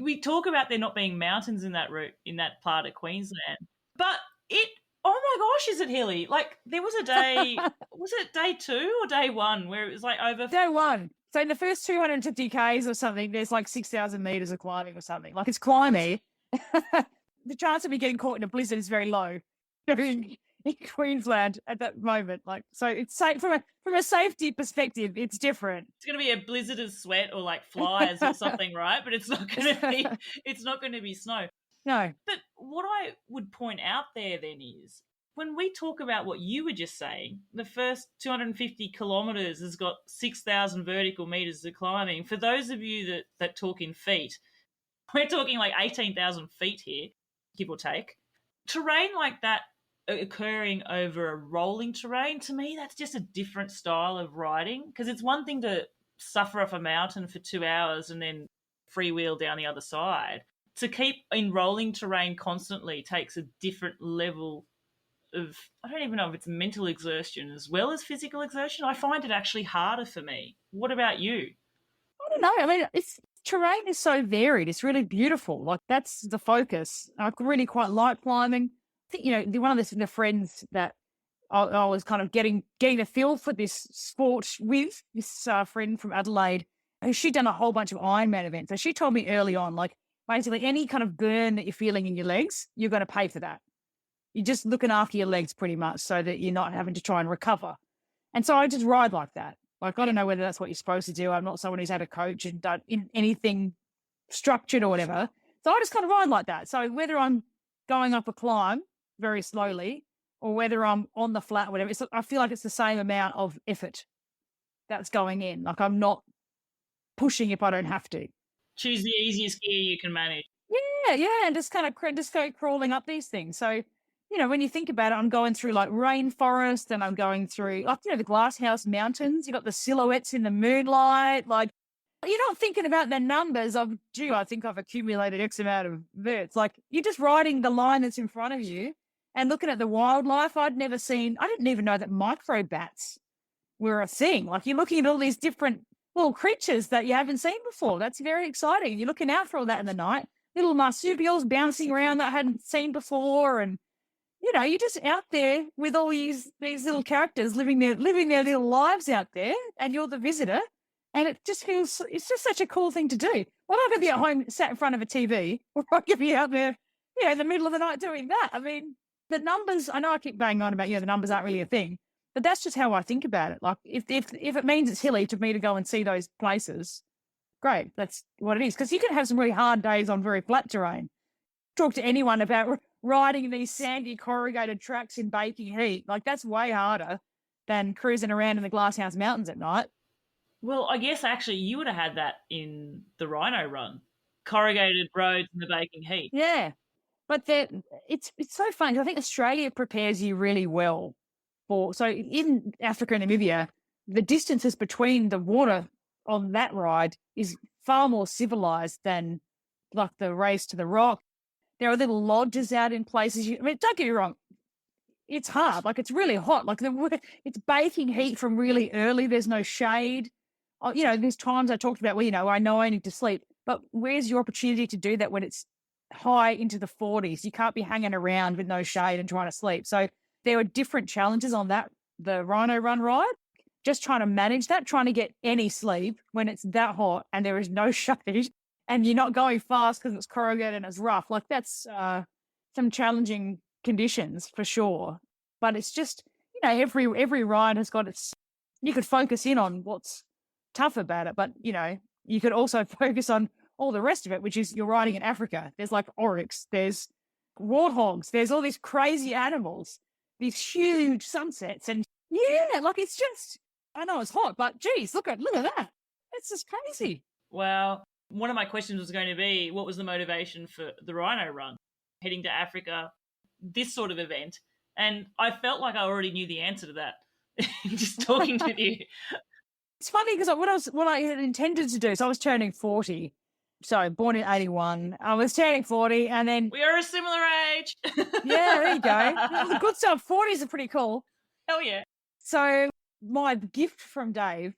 We talk about there not being mountains in that route, in that part of Queensland. But oh my gosh, is it hilly? Like there was a day, was it day 2 or day 1 where it was like over? Day 1. So in the first 250 Ks or something, there's like 6,000 meters of climbing or something. Like it's climbing. The chance of me getting caught in a blizzard is very low in Queensland at that moment. Like, so it's safe from a safety perspective. It's different. It's going to be a blizzard of sweat or like flies or something, right? But it's not going to be snow. No. But what I would point out there then is when we talk about what you were just saying, the first 250 kilometres has got 6,000 vertical metres of climbing. For those of you that talk in feet, we're talking like 18,000 feet here, give or take. Terrain like that occurring over a rolling terrain, to me, that's just a different style of riding because it's one thing to suffer off a mountain for 2 hours and then freewheel down the other side. To keep in rolling terrain constantly takes a different level of, I don't even know if it's mental exertion as well as physical exertion. I find it actually harder for me. What about you? I don't know. I mean, terrain is so varied. It's really beautiful. Like that's the focus. I really quite like climbing. I think, one of the friends that I was kind of getting a feel for this sport with, this friend from Adelaide, she'd done a whole bunch of Ironman events. So she told me early on, like, basically any kind of burn that you're feeling in your legs, you're going to pay for that. You're just looking after your legs pretty much so that you're not having to try and recover. And so I just ride like that. Like, I don't know whether that's what you're supposed to do. I'm not someone who's had a coach and done anything structured or whatever. So I just kind of ride like that. So whether I'm going up a climb very slowly or whether I'm on the flat or whatever, I feel like it's the same amount of effort that's going in. Like I'm not pushing if I don't have to. Choose the easiest gear you can manage. Yeah, and just kind of just go crawling up these things. So, when you think about it, I'm going through like rainforest and I'm going through like, the Glasshouse Mountains. You got the silhouettes in the moonlight. Like you're not thinking about the numbers of, I think I've accumulated X amount of verts. Like you're just riding the line that's in front of you and looking at the wildlife. I didn't even know that microbats were a thing. Like you're looking at all these different little creatures that you haven't seen before. That's very exciting. You're looking out for all that in the night. Little marsupials bouncing around that I hadn't seen before. And, you're just out there with all these little characters living their little lives out there and you're the visitor And it just feels, it's just such a cool thing to do. Well, I'm going to be at home sat in front of a TV, or I could be out there, in the middle of the night doing that. I mean, the numbers, I know I keep banging on about, the numbers aren't really a thing, but that's just how I think about it. Like if it means it's hilly to me to go and see those places, great. That's what it is. Because you can have some really hard days on very flat terrain. Talk to anyone about riding these sandy corrugated tracks in baking heat. Like that's way harder than cruising around in the Glasshouse Mountains at night. Well, I guess actually you would have had that in the Rhino Run. Corrugated roads in the baking heat. Yeah. But it's so fun. I think Australia prepares you really well for, so in Africa and Namibia, the distances between the water on that ride is far more civilized than like the race to the rock. There are little lodges out in places. Don't get me wrong. It's hard. Like it's really hot. Like it's baking heat from really early. There's no shade. There's times I talked about where, I know I need to sleep, but where's your opportunity to do that when it's high into the 40s? You can't be hanging around with no shade and trying to sleep. So there were different challenges on the Rhino Run ride, just trying to manage that, trying to get any sleep when it's that hot and there is no shade and you're not going fast because it's corrugated and it's rough. Like that's some challenging conditions for sure. But it's just, every ride has got its, you could focus in on what's tough about it, but you could also focus on all the rest of it, which is you're riding in Africa. There's like oryx, there's warthogs, there's all these crazy animals, these huge sunsets, and like it's just, I know it's hot, but geez, look at that. It's just crazy. Well, one of my questions was going to be, what was the motivation for the Rhino Run, heading to Africa, this sort of event? And I felt like I already knew the answer to that, just talking to you. It's funny because what I had intended to do, so I was turning 40. So born in 81. I was turning 40 and then... We are a similar age. Yeah, there you go. The good stuff. 40s are pretty cool. Hell yeah. So my gift from Dave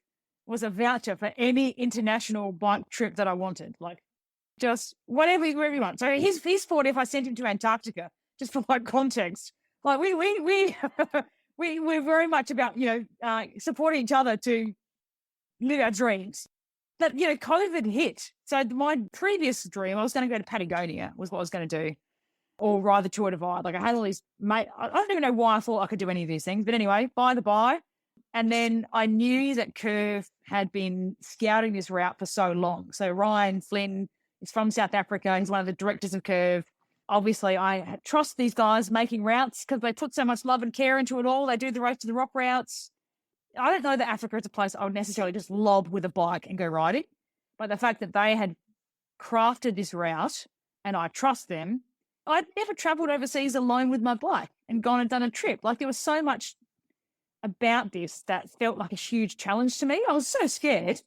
was a voucher for any international bike trip that I wanted. Like just whatever you want. So he's 40 if I sent him to Antarctica, just for like context. Like we're very much about, supporting each other to live our dreams. But, COVID hit. So my previous dream, I was going to go to Patagonia, was what I was going to do, or ride the Tour Divide. Like I had all these, I don't even know why I thought I could do any of these things. But anyway, by the by. And then I knew that Curve had been scouting this route for so long. So Ryan Flynn is from South Africa. He's one of the directors of Curve. Obviously, I trust these guys making routes because they put so much love and care into it all. They do the race to the rock routes. I don't know that Africa is a place I would necessarily just lob with a bike and go riding, but the fact that they had crafted this route and I trust them, I'd never traveled overseas alone with my bike and gone and done a trip. Like there was so much about this that felt like a huge challenge to me. I was so scared.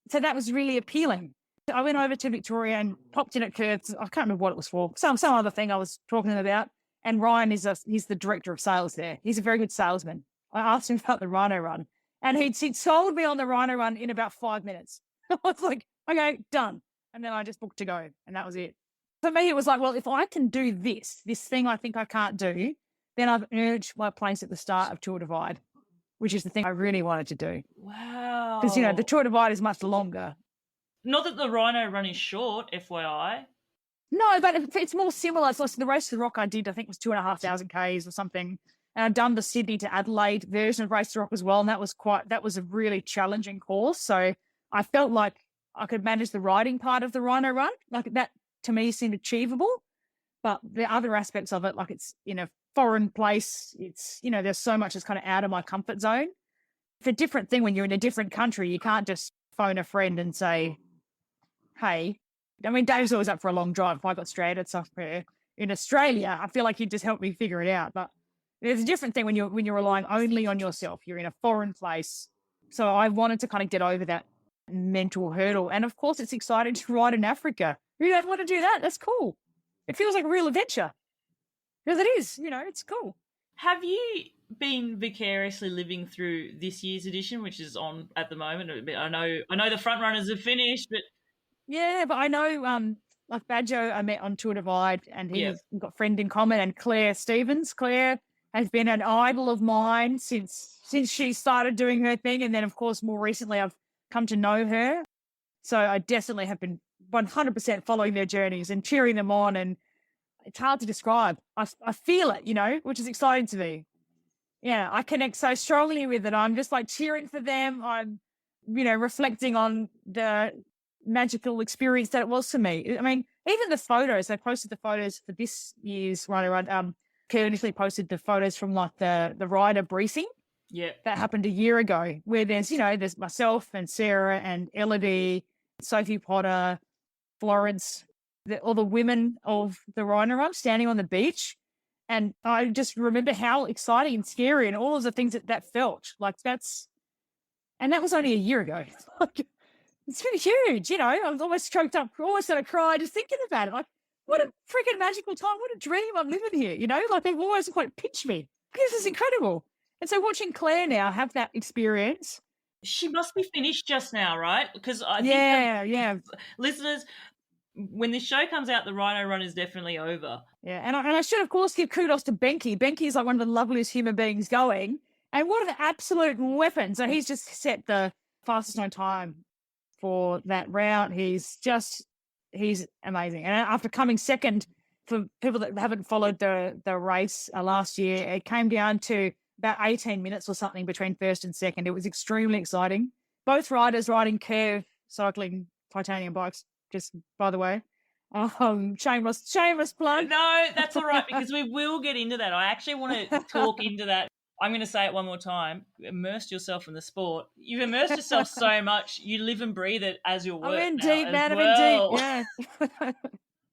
So that was really appealing. I went over to Victoria and popped in at Curves. I can't remember what it was for. Some other thing I was talking to them about. And Ryan he's the director of sales there. He's a very good salesman. I asked him about the Rhino Run and he'd sold me on the Rhino Run in about 5 minutes. I was like, okay, done. And then I just booked to go and that was it. For me, it was like, well, if I can do this thing I think I can't do, then I've earned my place at the start of Tour Divide, which is the thing I really wanted to do. Wow. Because, the Tour Divide is much longer. Not that the Rhino Run is short, FYI. No, but it's more similar. So the Race to the Rock I did, I think was 2,500 Ks or something. And I'd done the Sydney to Adelaide version of Race to the Rock as well. And that was a really challenging course. So I felt like I could manage the riding part of the Rhino Run. Like that to me seemed achievable. But the other aspects of it, like it's in a foreign place, it's, there's so much that's kind of out of my comfort zone. It's a different thing when you're in a different country. You can't just phone a friend and say, hey, I mean, Dave's always up for a long drive. If I got stranded somewhere in Australia, I feel like he'd just help me figure it out. But there's a different thing when you're relying only on yourself. You're in a foreign place. So I wanted to kind of get over that mental hurdle. And of course, it's exciting to ride in Africa. Who don't want to do that? That's cool. It feels like a real adventure. Because it is, it's cool. Have you been vicariously living through this year's edition, which is on at the moment? I know the front runners have finished, but yeah, but I know like Badjo I met on Tour Divide and we've got a friend in common, and Claire Stevens. Claire has been an idol of mine since she started doing her thing. And then of course more recently I've come to know her. So I definitely have been 100% following their journeys and cheering them on. And it's hard to describe. I feel it, which is exciting to me. Yeah, I connect so strongly with it. I'm just like cheering for them. I'm, reflecting on the magical experience that it was for me. I mean, even the photos, they posted the photos for this year's Rhino Run. Kerr initially posted the photos from like the rider briefing. Yeah. That happened a year ago, where there's myself and Sarah and Elodie, Sophie Potter, Florence, all the women of the Rhino Run standing on the beach. And I just remember how exciting and scary and all of the things that felt like and that was only a year ago. It's been huge, I was almost choked up, almost going to cry just thinking about it. Like, what a freaking magical time. What a dream I'm living here, like they've almost quite pitched me. This is incredible. And so watching Claire now have that experience. She must be finished just now, right? Because I think listeners, when this show comes out, the Rhino Run is definitely over. Yeah, and I should, of course, give kudos to Benke. Benke is like one of the loveliest human beings going. And what an absolute weapon. So he's just set the fastest known time for that route. He's amazing. And after coming second, for people that haven't followed the race last year, it came down to about 18 minutes or something between first and second. It was extremely exciting. Both riders riding curve cycling titanium bikes, just by the way. Shameless plug. No, that's all right, because we will get into that. I actually want to talk into that. I'm going to say it one more time. Immerse yourself in the sport. You've immersed yourself so much, you live and breathe it as your work. I'm in deep, man. I'm in deep. Yeah.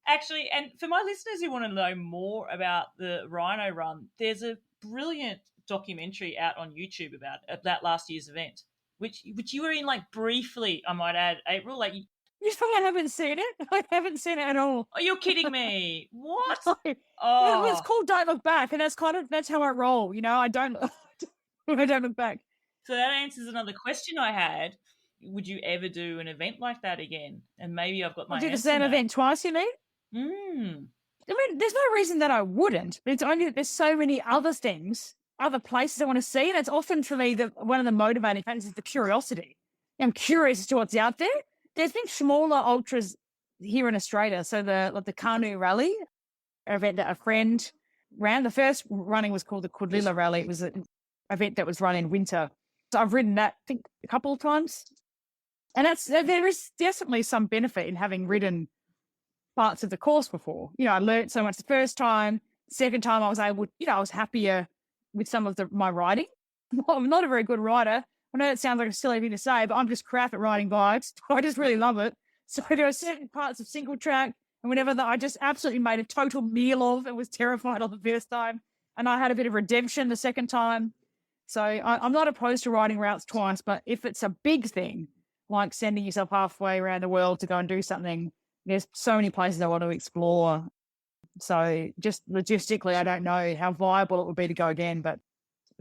Actually, and for my listeners who want to know more about the Rhino Run, there's a brilliant documentary out on YouTube about that last year's event, which you were in like briefly, I might add, April. Like, you think I haven't seen it? I haven't seen it at all. Oh, you're kidding me. What? Oh. It's called Don't Look Back, and that's how I roll. I don't look back. So that answers another question I had. Would you ever do an event like that again? And maybe I've got my answer. Do the same event twice, you mean? I mean, there's no reason that I wouldn't. It's only that there's so many other things, other places I want to see, and it's often for me one of the motivating factors is the curiosity. I'm curious as to what's out there. There's been smaller ultras here in Australia. So the Canoe Rally, an event that a friend ran. The first running was called the Quadrilla Rally. It was an event that was run in winter. So I've ridden that, I think, a couple of times. And there is definitely some benefit in having ridden parts of the course before. I learned so much the first time. Second time I was able, I was happier with some of my riding. I'm not a very good rider. I know it sounds like a silly thing to say, but I'm just crap at riding bikes. I just really love it. So there are certain parts of single track and whatever that I just absolutely made a total meal of and was terrified of the first time. And I had a bit of redemption the second time. So I'm not opposed to riding routes twice, but if it's a big thing, like sending yourself halfway around the world to go and do something, there's so many places I want to explore. So just logistically, I don't know how viable it would be to go again, but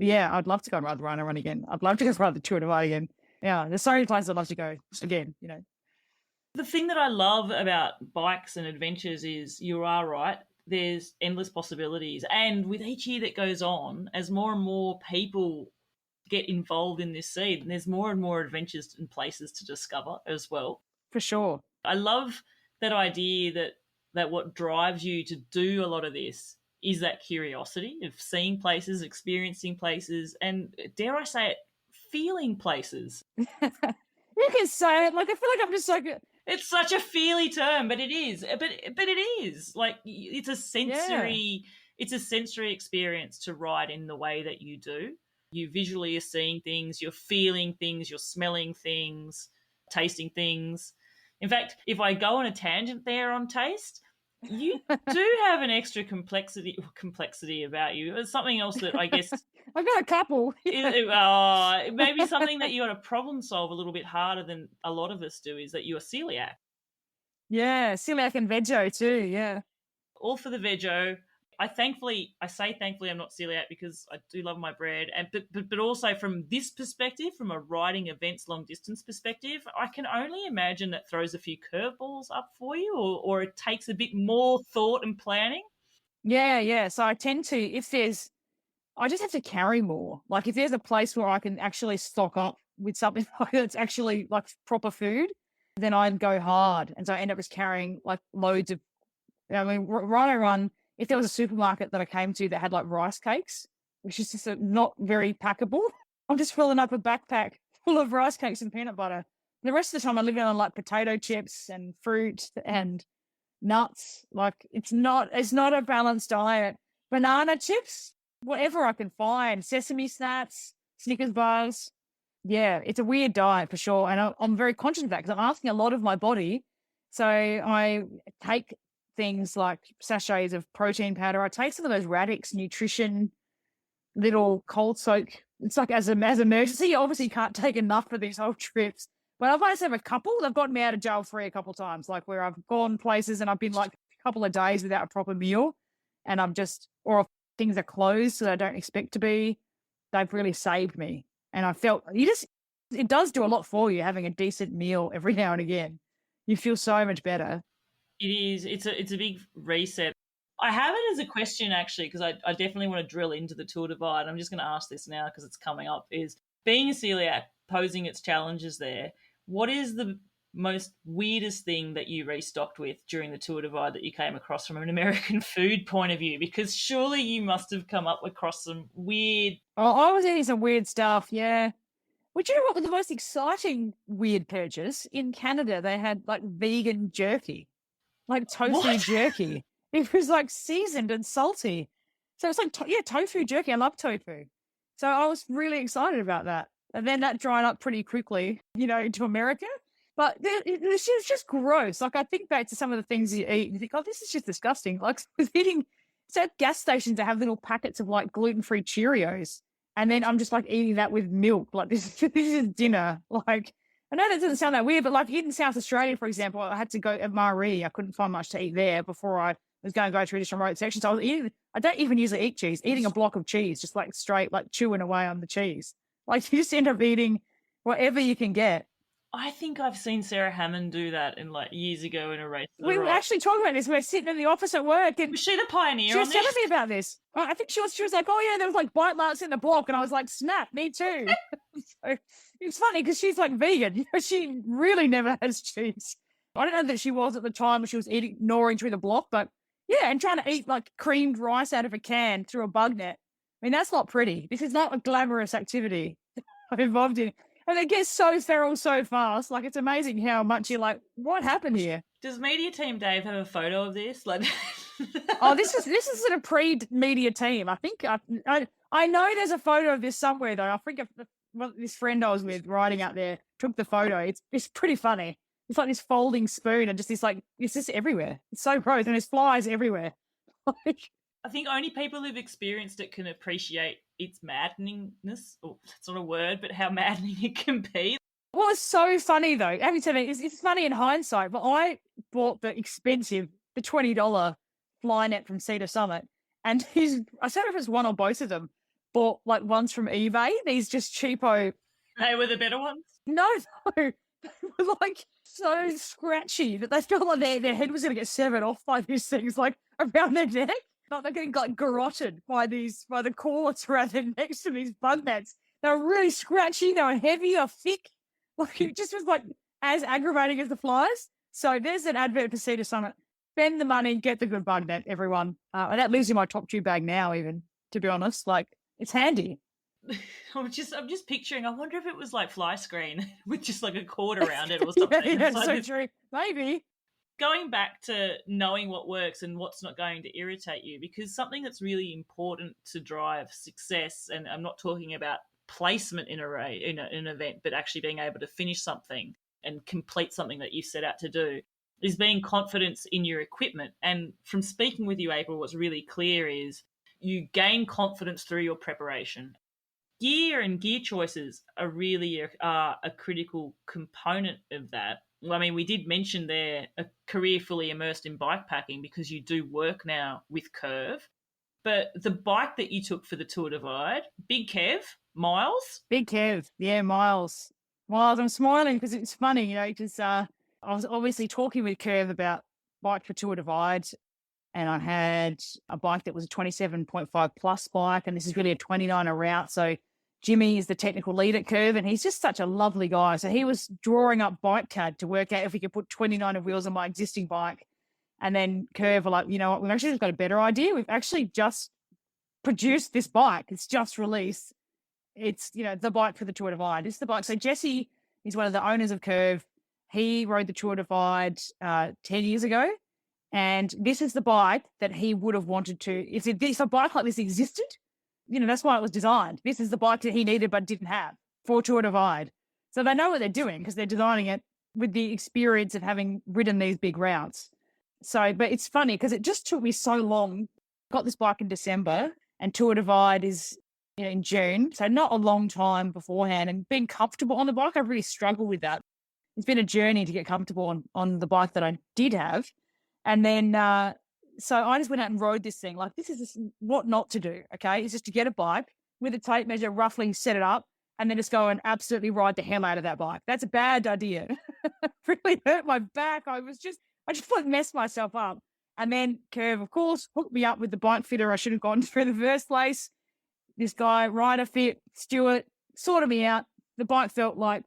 yeah, I'd love to go and ride the Rhino Run again. I'd love to go ride the Tour de Ride again. Yeah, there's so many places I'd love to go again, The thing that I love about bikes and adventures is, you are right, there's endless possibilities. And with each year that goes on, as more and more people get involved in this scene, there's more and more adventures and places to discover as well. For sure. I love that idea that what drives you to do a lot of this is that curiosity of seeing places, experiencing places, and dare I say it, feeling places. You can say it. Like, I feel like I'm just like... It's such a feely term, but it is. But it is. Like, it's a sensory... Yeah. It's a sensory experience to ride in the way that you do. You visually are seeing things, you're feeling things, you're smelling things, tasting things. In fact, if I go on a tangent there on taste... You do have an extra complexity about you. It's something else that I guess I've got a couple. Maybe something that you got to problem solve a little bit harder than a lot of us do is that you're celiac. Yeah, celiac and vego too. Yeah, all for the vego. I say thankfully I'm not celiac because I do love my bread, but also from this perspective, from a riding events long distance perspective, I can only imagine that throws a few curveballs up for you, or it takes a bit more thought and planning. Yeah. So I tend to, I just have to carry more. Like if there's a place where I can actually stock up with something that's actually like proper food, then I'd go hard. And so I end up just carrying like loads of, I mean, Rhino Run, if there was a supermarket that I came to that had like rice cakes, which is just not very packable, I'm just filling up a backpack full of rice cakes and peanut butter. The rest of the time I live on like potato chips and fruit and nuts. Like it's not a balanced diet. Banana chips, whatever I can find, sesame snacks, Snickers bars. Yeah, it's a weird diet for sure. And I'm very conscious of that because I'm asking a lot of my body. So I take things like sachets of protein powder. I take some of those Radix nutrition little cold soak. It's like as emergency. You obviously can't take enough for these whole trips. But I've always have a couple. They've gotten me out of jail free a couple of times, like where I've gone places and I've been like a couple of days without a proper meal, and I'm just, or if things are closed that I don't expect to be. They've really saved me. And I felt it does do a lot for you having a decent meal every now and again. You feel so much better. It is. It's a big reset. I have it as a question actually because I definitely want to drill into the Tour Divide. I'm just going to ask this now because it's coming up. Is being a celiac posing its challenges there? What is the most weirdest thing that you restocked with during the Tour Divide that you came across from an American food point of view? Because surely you must have come up across some weird. Oh, I was eating some weird stuff. Yeah. Well, do you know what was the most exciting weird purchase? In Canada, they had like vegan jerky, like tofu jerky. It was like seasoned and salty. So it's like, tofu jerky. I love tofu. So I was really excited about that. And then that dried up pretty quickly, into America. But it's just gross. Like I think back to some of the things you eat and you think, oh, this is just disgusting. Like I was eating, so at gas stations, they have little packets of like gluten-free Cheerios. And then I'm just like eating that with milk. Like this is dinner. Like, I know that doesn't sound that weird, but like in South Australia, for example, I had to go at Maree. I couldn't find much to eat there before I was going to go to a different road section. So I don't even usually eat cheese, eating a block of cheese, just like straight, like chewing away on the cheese. Like you just end up eating whatever you can get. I think I've seen Sarah Hammond do that in like years ago in a race. We were actually talking about this. We were sitting in the office at work, and was she the pioneer? She was telling me about this. I think she was like, "Oh yeah, there was like bite marks in the block," and I was like, "Snap, me too." So it's funny because she's like vegan. She really never has cheese. I don't know that she was at the time. She was gnawing through the block, but yeah, and trying to eat like creamed rice out of a can through a bug net. I mean, that's not pretty. This is not a glamorous activity I'm involved in. And it gets so feral so fast. Like, it's amazing how much you're like, what happened here? Does Media Team Dave have a photo of this? Like, oh, this is a pre-media team. I think I know there's a photo of this somewhere though. I think this friend I was with riding out there took the photo. It's pretty funny. It's like this folding spoon and just this like it's just everywhere. It's so gross and there's flies everywhere. I think only people who've experienced it can appreciate its maddeningness. Oh, that's not a word, but how maddening it can be. What was so funny though, having said it, it's funny in hindsight, but I bought the $20 fly net from Cedar Summit, and I don't know if it's one or both of them, bought like ones from eBay, these just cheapo. They were the better ones? No, they were like so scratchy that they felt like their head was going to get severed off by these things, like around their neck. Like they're getting like garroted by the cords around their necks to these bug nets. They were really scratchy, they were heavy, they were thick. Like it just was like as aggravating as the flies. So there's an advert for Cedar Summit. Spend the money, get the good bug net, everyone. And that lives in my top tube bag now, even, to be honest. Like, it's handy. I'm just picturing, I wonder if it was like fly screen with just like a cord around it or something. yeah, so true. Maybe. Going back to knowing what works and what's not going to irritate you, because something that's really important to drive success, and I'm not talking about placement in an event, but actually being able to finish something and complete something that you set out to do, is being confident in your equipment. And from speaking with you, April, what's really clear is you gain confidence through your preparation. Gear and gear choices are really a critical component of that. I mean, we did mention there a career fully immersed in bikepacking because you do work now with Curve. But the bike that you took for the Tour Divide, Big Kev, Miles? Big Kev, yeah, Miles. Miles, I'm smiling because it's funny, because I was obviously talking with Curve about bike for Tour Divide, and I had a bike that was a 27.5 plus bike, and this is really a 29er route. So Jimmy is the technical lead at Curve, and he's just such a lovely guy. So he was drawing up bike CAD to work out if we could put 29 of wheels on my existing bike. And then Curve were like, you know what, we've actually got a better idea. We've actually just produced this bike. It's just released. It's, the bike for the Tour Divide. It's the bike. So Jesse is one of the owners of Curve. He rode the Tour Divide 10 years ago. And this is the bike that he would have wanted to, if a bike like this existed, that's why it was designed. This is the bike that he needed but didn't have for Tour Divide. So they know what they're doing because they're designing it with the experience of having ridden these big routes. So, but it's funny because it just took me so long. Got this bike in December and Tour Divide is in June. So not a long time beforehand, and being comfortable on the bike, I really struggled with that. It's been a journey to get comfortable on the bike that I did have. And then, so I just went out and rode this thing. Like, this is what not to do, okay? It's just to get a bike with a tape measure, roughly set it up, and then just go and absolutely ride the hell out of that bike. That's a bad idea. Really hurt my back. I just messed myself up. And then Curve, of course, hooked me up with the bike fitter I should have gone through in the first place. This guy, Rider Fit, Stuart, sorted me out. The bike felt like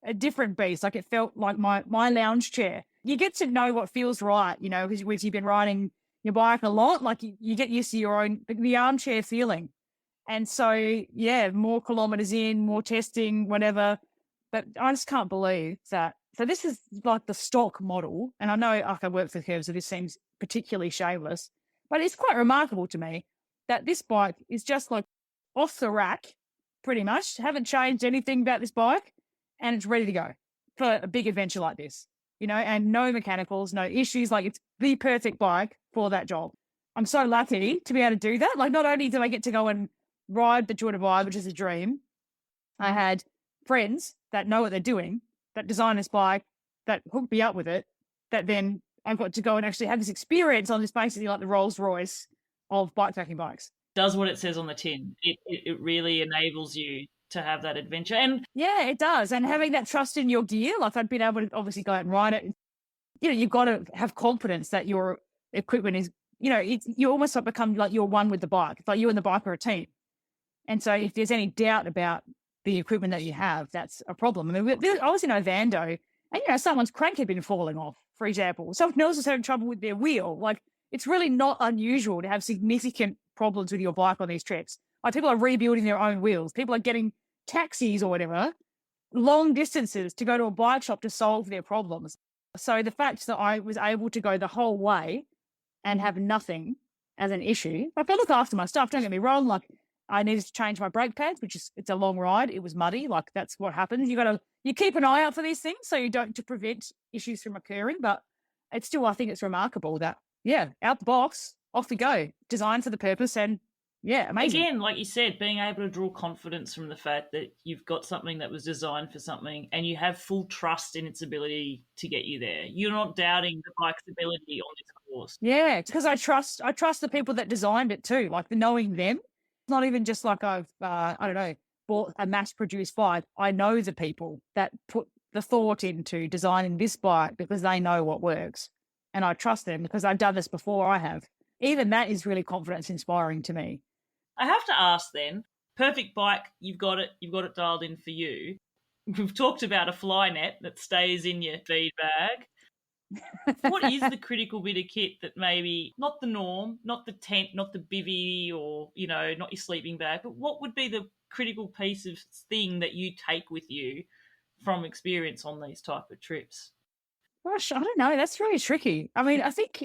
a different beast. Like, it felt like my lounge chair. You get to know what feels right, because you've been riding your bike a lot. Like, you get used to your own, the armchair feeling. And so, yeah, more kilometers in, more testing, whatever. But I just can't believe that. So this is like the stock model. And I know I work for Curve, so this seems particularly shameless. But it's quite remarkable to me that this bike is just like off the rack, pretty much. Haven't changed anything about this bike. And it's ready to go for a big adventure like this. And no mechanicals, no issues. Like, it's the perfect bike for that job. I'm so lucky to be able to do that. Like, not only did I get to go and ride the Tour Divide, which is a dream, I had friends that know what they're doing, that design this bike, that hooked me up with it, that then I got to go and actually have this experience on this, basically like the Rolls Royce of bikepacking bikes. Does what it says on the tin. It really enables you to have that adventure. And yeah, it does. And having that trust in your gear, like, I'd been able to obviously go out and ride it. You've got to have confidence that your equipment is, you almost like become like you're one with the bike. It's like you and the bike are a team. And so if there's any doubt about the equipment that you have, that's a problem. I mean, I was in Ovando, and, someone's crank had been falling off, for example. Someone else was having trouble with their wheel. Like, it's really not unusual to have significant problems with your bike on these trips. Like, people are rebuilding their own wheels. People are getting taxis or whatever, long distances to go to a bike shop to solve their problems. So the fact that I was able to go the whole way and have nothing as an issue, like, I look after my stuff, don't get me wrong. Like, I needed to change my brake pads, it's a long ride. It was muddy. Like, that's what happens. You keep an eye out for these things so you don't, to prevent issues from occurring. But it's still, I think it's remarkable that, yeah, out the box, off we go, designed for the purpose. And yeah, amazing. Again, like you said, being able to draw confidence from the fact that you've got something that was designed for something and you have full trust in its ability to get you there. You're not doubting the bike's ability on this course. Yeah, because I trust the people that designed it too, like knowing them. It's not even just like I've, bought a mass-produced bike. I know the people that put the thought into designing this bike because they know what works. And I trust them because I've done this before. I have. Even that is really confidence inspiring to me. I have to ask then, perfect bike, you've got it dialed in for you. We've talked about a fly net that stays in your feed bag. What is the critical bit of kit that maybe, not the norm, not the tent, not the bivvy or, not your sleeping bag, but what would be the critical piece of thing that you take with you from experience on these type of trips? Gosh, I don't know. That's really tricky. I mean, I think,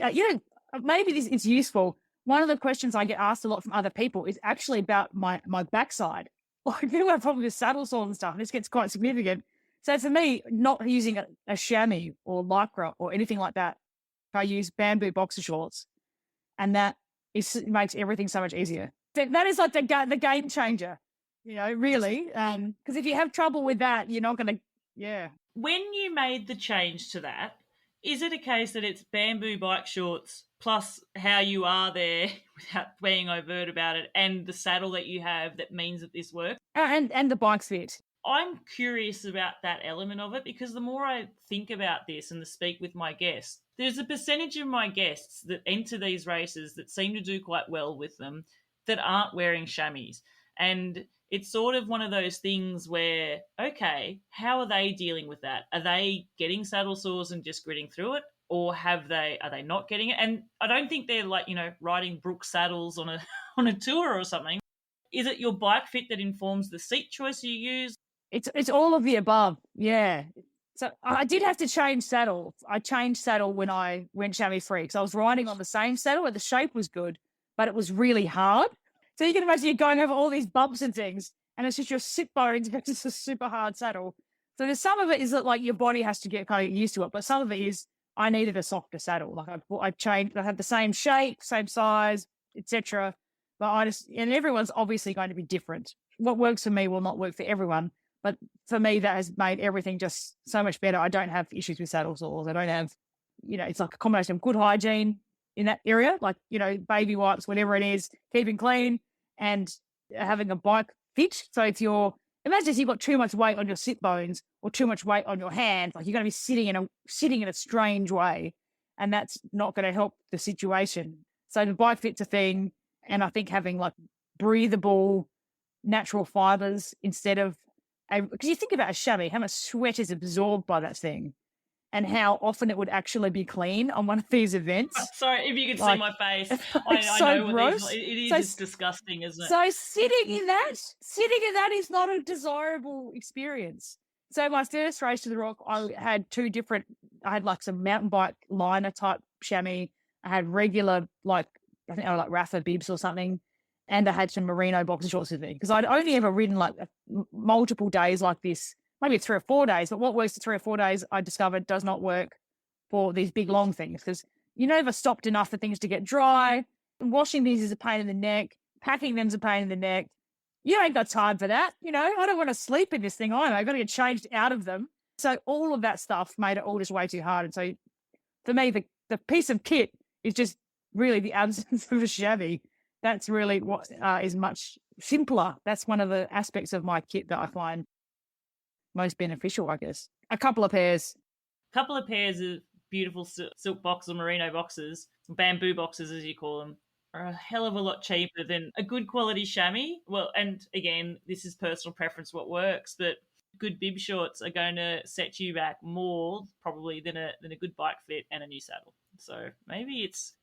maybe this is useful. One of the questions I get asked a lot from other people is actually about my backside. Like, people have problems with saddle sores and stuff, and this gets quite significant. So for me, not using a chamois or lycra or anything like that, I use bamboo boxer shorts, and that makes everything so much easier. That is like the game changer, really. Because if you have trouble with that, you're not going to, yeah. When you made the change to that, is it a case that it's bamboo bike shorts plus how you are there without being overt about it and the saddle that you have that means that this works? And the bike's fit. I'm curious about that element of it because the more I think about this and speak with my guests, there's a percentage of my guests that enter these races that seem to do quite well with them that aren't wearing chamois. And it's sort of one of those things where, okay, how are they dealing with that? Are they getting saddle sores and just gritting through it? Or are they not getting it? And I don't think they're like, riding Brooks saddles on a on a tour or something. Is it your bike fit that informs the seat choice you use? It's all of the above. Yeah. So I did have to change saddle. I changed saddle when I went chamois free because I was riding on the same saddle where the shape was good, but it was really hard. So you can imagine you're going over all these bumps and things, and it's just your sit bones because it's a super hard saddle. So there's some of it is that like your body has to get kind of used to it, but some of it is I needed a softer saddle. Like I changed, I had the same shape, same size, etc. But and everyone's obviously going to be different. What works for me will not work for everyone. But for me, that has made everything just so much better. I don't have issues with saddle sores. I don't have, it's like a combination of good hygiene in that area, like, baby wipes, whatever it is, keeping clean and having a bike fit. So imagine if you've got too much weight on your sit bones or too much weight on your hands, like you're going to be sitting in a strange way, and that's not going to help the situation. So the bike fit's a thing. And I think having like breathable natural fibers instead of, because you think about a chamois, how much sweat is absorbed by that thing and how often it would actually be clean on one of these events. Sorry, if you could see my face. I so know gross. What it is disgusting, isn't it? So sitting in that is not a desirable experience. So my first race to the Rock, I had like some mountain bike liner type chamois. I had regular, like, I think I like Rafa bibs or something. And I had some merino boxer shorts with me because I'd only ever ridden like multiple days like this, maybe 3 or 4 days. But what works for 3 or 4 days, I discovered does not work for these big long things because you never stopped enough for things to get dry. Washing these is a pain in the neck. Packing them's a pain in the neck. You ain't got time for that. I don't want to sleep in this thing either. I've got to get changed out of them. So all of that stuff made it all just way too hard. And so for me, the piece of kit is just really the absence of a chamois. That's really what is much simpler. That's one of the aspects of my kit that I find most beneficial, I guess. A couple of pairs of beautiful silk box or merino boxes, bamboo boxes as you call them, are a hell of a lot cheaper than a good quality chamois. Well, and again, this is personal preference what works, but good bib shorts are going to set you back more probably than a good bike fit and a new saddle. So maybe it's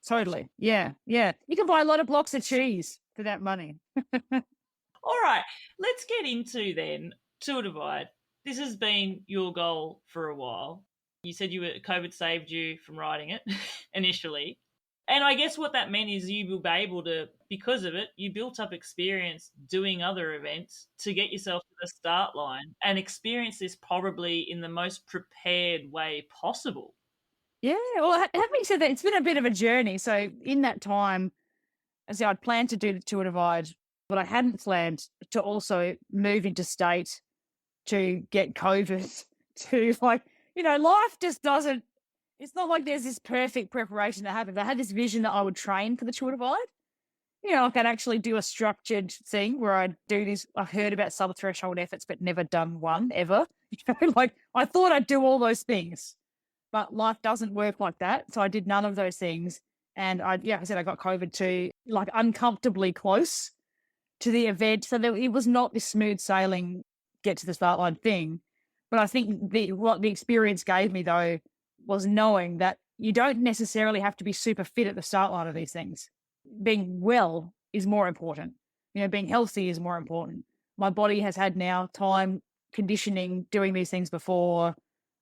Totally. Yeah. Yeah. You can buy a lot of blocks of cheese for that money. All right. Let's get into then Tour Divide. This has been your goal for a while. You said COVID saved you from riding it initially. And I guess what that meant is you will be able to, because of it, you built up experience doing other events to get yourself to the start line and experience this probably in the most prepared way possible. Yeah, well, having said that, it's been a bit of a journey. So in that time, as I'd planned to do the Tour Divide, but I hadn't planned to also move interstate to get COVID to life just doesn't, it's not like there's this perfect preparation that happened. I had this vision that I would train for the Tour Divide. I could actually do a structured thing where I'd do this. I've heard about sub-threshold efforts, but never done one ever. I thought I'd do all those things. But life doesn't work like that. So I did none of those things. And I said I got COVID too, like uncomfortably close to the event. So it was not this smooth sailing, get to the start line thing. But I think what the experience gave me though was knowing that you don't necessarily have to be super fit at the start line of these things. Being well is more important. Being healthy is more important. My body has had now time conditioning, doing these things before,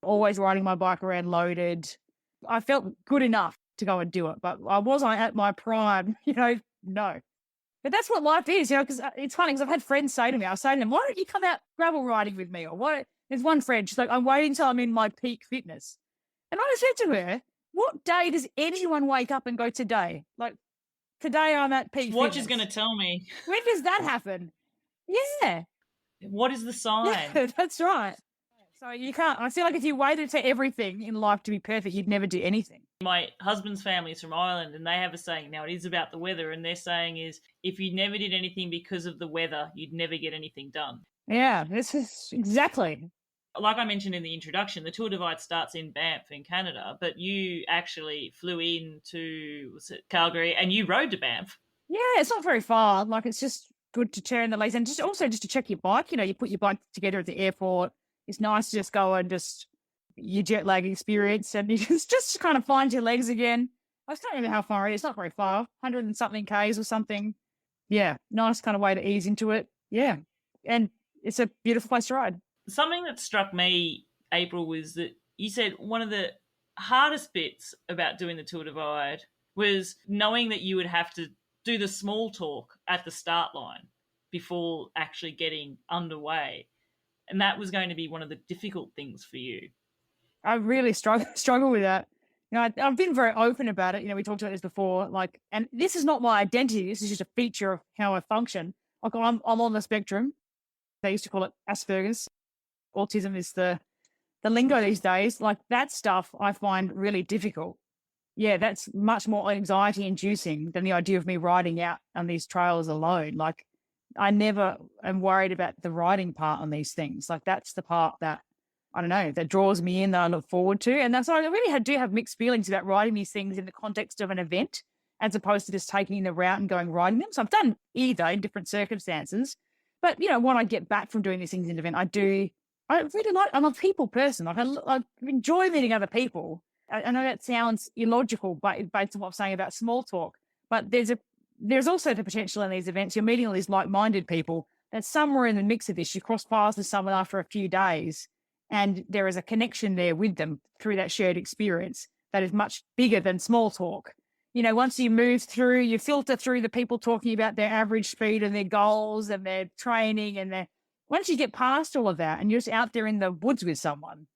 always riding my bike around loaded. I felt good enough to go and do it, but was I at my prime? No. But that's what life is, because it's funny because I've had friends say to me, I was saying to them, why don't you come out gravel riding with me? Or what? There's one friend, she's like, I'm waiting till I'm in my peak fitness. And I said to her, what day does anyone wake up and go today? Like, today I'm at peak Watch fitness. is going to tell me. When does that happen? Yeah. What is the sign? Yeah, that's right. So you can't, I feel like if you waited for everything in life to be perfect, you'd never do anything. My husband's family is from Ireland and they have a saying, now it is about the weather, and their saying is, if you never did anything because of the weather, you'd never get anything done. Yeah, this is exactly. Like I mentioned in the introduction, the Tour Divide starts in Banff in Canada, but you actually flew in to Calgary and you rode to Banff. Yeah, it's not very far. Like it's just good to turn the legs and just to check your bike. You put your bike together at the airport. It's nice to just go and just your jet lag experience and you just kind of find your legs again. I just can't remember how far it is. It's not very far, 100 and something Ks or something. Yeah, nice kind of way to ease into it. Yeah. And it's a beautiful place to ride. Something that struck me, April, was that you said one of the hardest bits about doing the Tour Divide was knowing that you would have to do the small talk at the start line before actually getting underway. And that was going to be one of the difficult things for you. I really struggle with that. I've been very open about it. We talked about this before. Like, and this is not my identity. This is just a feature of how I function. Like, I'm on the spectrum. They used to call it Asperger's. Autism is the lingo these days. Like that stuff, I find really difficult. Yeah, that's much more anxiety inducing than the idea of me riding out on these trails alone. Like, I never am worried about the riding part on these things. Like, that's the part that I don't know, that draws me in, that I look forward to. And that's why I really do have mixed feelings about riding these things in the context of an event, as opposed to just taking the route and going riding them. So I've done either in different circumstances. But, when I get back from doing these things in an event, I'm a people person. Like, I enjoy meeting other people. I know that sounds illogical, but based on what I'm saying about small talk, but there's also the potential in these events. You're meeting all these like-minded people, and somewhere in the mix of this, you cross paths with someone after a few days, and there is a connection there with them through that shared experience that is much bigger than small talk. Once you move through, you filter through the people talking about their average speed and their goals and their training once you get past all of that and you're just out there in the woods with someone,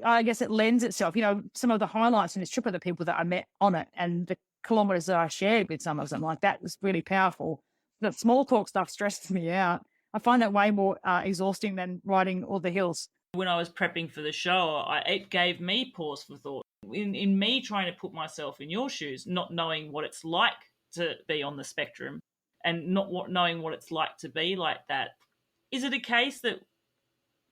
I guess it lends itself. Some of the highlights in this trip are the people that I met on it and the kilometers that I shared with some of them. Like, that was really powerful. The small talk stuff stresses me out. I find that way more exhausting than riding all the hills. When I was prepping for the show, it gave me pause for thought. In me trying to put myself in your shoes, not knowing what it's like to be on the spectrum and not knowing what it's like to be like that, is it a case that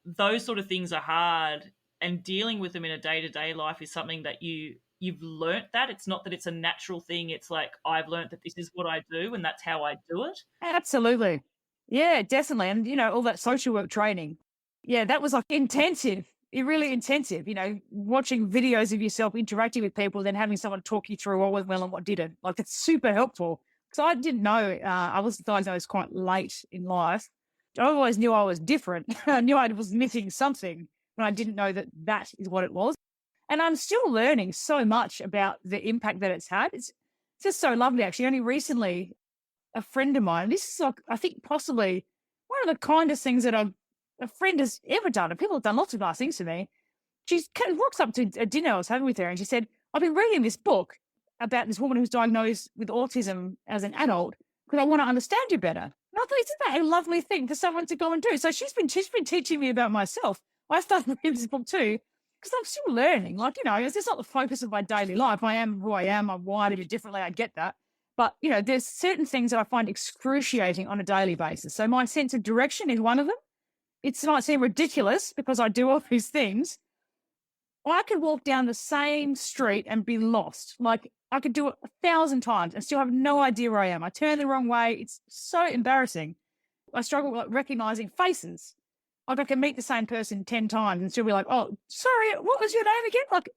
those sort of things are hard and dealing with them in a day-to-day life is something that you've learnt that? It's not that it's a natural thing. It's like, I've learnt that this is what I do and that's how I do it. Absolutely. Yeah, definitely. And, all that social work training. Yeah, that was like intensive. Really intensive, watching videos of yourself interacting with people, then having someone talk you through what went well and what didn't. Like, it's super helpful. Because I didn't know, I was diagnosed quite late in life. I always knew I was different. I knew I was missing something, but I didn't know that is what it was. And I'm still learning so much about the impact that it's had. It's just so lovely, actually. Only recently, a friend of mine, this is like, I think possibly one of the kindest things that a friend has ever done. And people have done lots of nice things to me. She walks up to a dinner I was having with her and she said, I've been reading this book about this woman who's diagnosed with autism as an adult because I want to understand you better. And I thought, isn't that a lovely thing for someone to go and do? So she's been teaching me about myself. I started reading this book too because I'm still learning. Like, it's not the focus of my daily life. I am who I am. I'm wired a bit differently. I get that. But, there's certain things that I find excruciating on a daily basis. So my sense of direction is one of them. It might seem ridiculous because I do all these things. I could walk down the same street and be lost. Like, I could do it 1,000 times and still have no idea where I am. I turn the wrong way. It's so embarrassing. I struggle with recognizing faces. Like, I can meet the same person 10 times and still be like, oh, sorry, what was your name again? Like,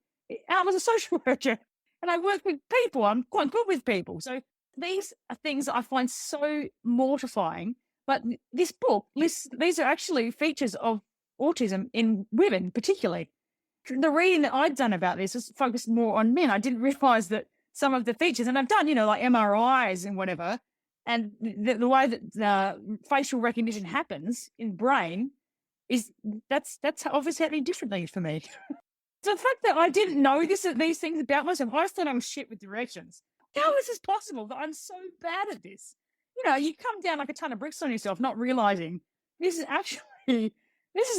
I was a social worker and I work with people. I'm quite good with people. So these are things that I find so mortifying. But this book these are actually features of autism in women, particularly. The reading that I'd done about this was focused more on men. I didn't realize that some of the features, and I've done, like MRIs and whatever, and the way that the facial recognition happens in brain is that's obviously happening differently for me. So the fact that I didn't know these things about myself, I thought I was shit with directions. How is this possible that I'm so bad at this? You come down like a ton of bricks on yourself, not realizing this is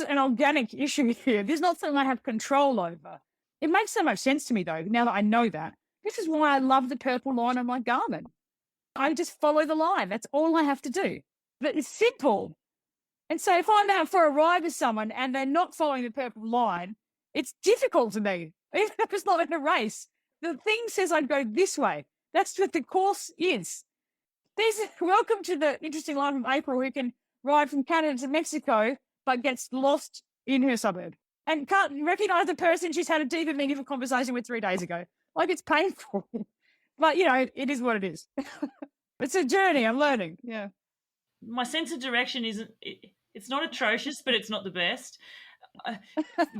an organic issue here. This is not something I have control over. It makes so much sense to me, though, now that I know that. This is why I love the purple line on my garment. I just follow the line. That's all I have to do. But it's simple. And so if I'm out for a ride with someone and they're not following the purple line, it's difficult to me, even if it's not in a race. The thing says I'd go this way. That's what the course is. welcome to the interesting life of April, who can ride from Canada to Mexico, but gets lost in her suburb and can't recognize the person she's had a deep and meaningful conversation with 3 days ago. Like, it's painful, but it is what it is. It's a journey. I'm learning. Yeah. My sense of direction it's not atrocious, but it's not the best.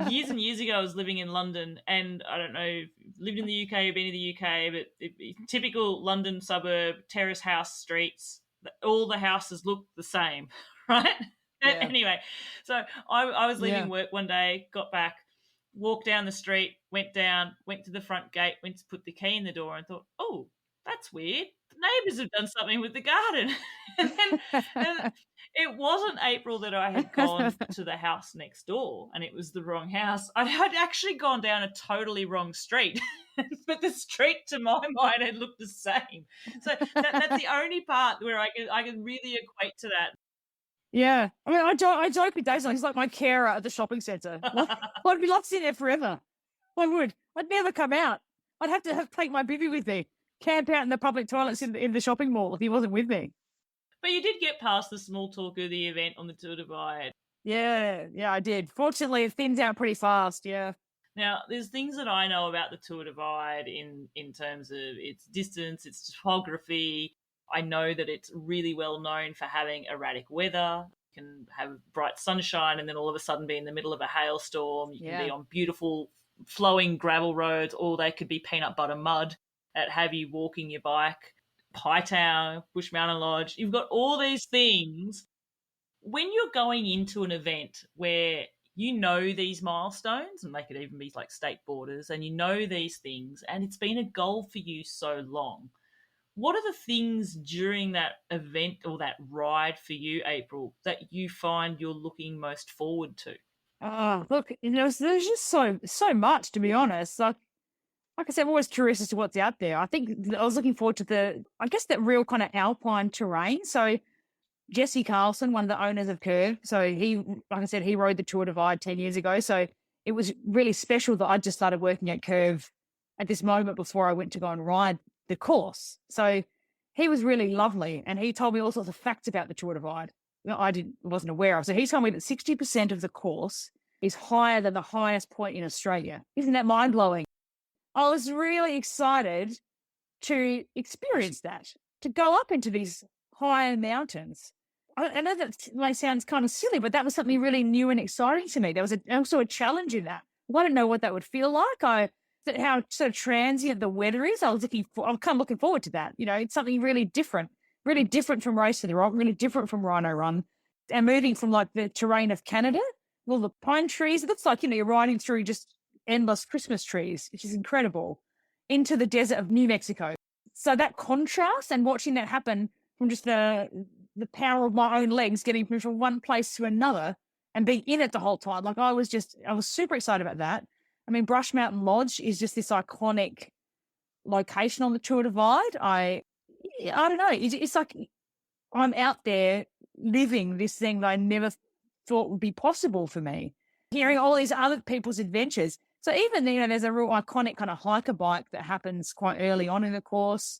Years and years ago, I was living in London, and I don't know if you've lived in the UK or been to the UK, but typical London suburb, terrace house streets, all the houses look the same, right? Yeah. Anyway, so I was leaving work one day, got back, walked down the street, went to the front gate, went to put the key in the door, and thought, oh, that's weird. The neighbours have done something with the garden. and it wasn't April that I had gone to the house next door and it was the wrong house. I had actually gone down a totally wrong street, but the street to my mind had looked the same. So that's the only part where I can really equate to that. Yeah. I mean, I joke with Dave, he's like my carer at the shopping centre. I'd be locked in there forever. I would. I'd never come out. I'd have to take my bivvy with me, camp out in the public toilets in the shopping mall if he wasn't with me. But you did get past the small talk of the event on the Tour Divide. Yeah, I did. Fortunately, it thins out pretty fast, yeah. Now, there's things that I know about the Tour Divide in terms of its distance, its topography. I know that it's really well known for having erratic weather. You can have bright sunshine and then all of a sudden be in the middle of a hailstorm. You can be on beautiful flowing gravel roads, or they could be peanut butter mud that have you walking your bike. Hightown, Bush Mountain Lodge. You've got all these things. When you're going into an event where you know these milestones, and they could even be like state borders, and you know these things, and it's been a goal for you so long, what are the things during that event or that ride for you, April, that you find you're looking most forward to? Look, there's just so much, to be honest. Like I said, I'm always curious as to what's out there. I think I was looking forward to that real kind of alpine terrain. So Jesse Carlson, one of the owners of Curve, so he, like I said, he rode the Tour Divide 10 years ago. So it was really special that I just started working at Curve at this moment before I went to go and ride the course. So he was really lovely, and he told me all sorts of facts about the Tour Divide that I wasn't aware of. So he told me that 60% of the course is higher than the highest point in Australia. Isn't that mind-blowing? I was really excited to experience that, to go up into these higher mountains. I know that may sound kind of silly, but that was something really new and exciting to me. There was also a challenge in that. I didn't know what that would feel like. How sort of transient the weather is. I'm kind of looking forward to that. It's something really different from Race to the Rock, really different from Rhino Run, and moving from like the terrain of Canada, all the pine trees. It looks like, you're riding through just endless Christmas trees, which is incredible, into the desert of New Mexico. So that contrast and watching that happen from just the power of my own legs, getting from one place to another and being in it the whole time. Like I was super excited about that. I mean, Brush Mountain Lodge is just this iconic location on the Tour Divide. I don't know. It's like I'm out there living this thing that I never thought would be possible for me. Hearing all these other people's adventures. So even, there's a real iconic kind of hiker bike that happens quite early on in the course.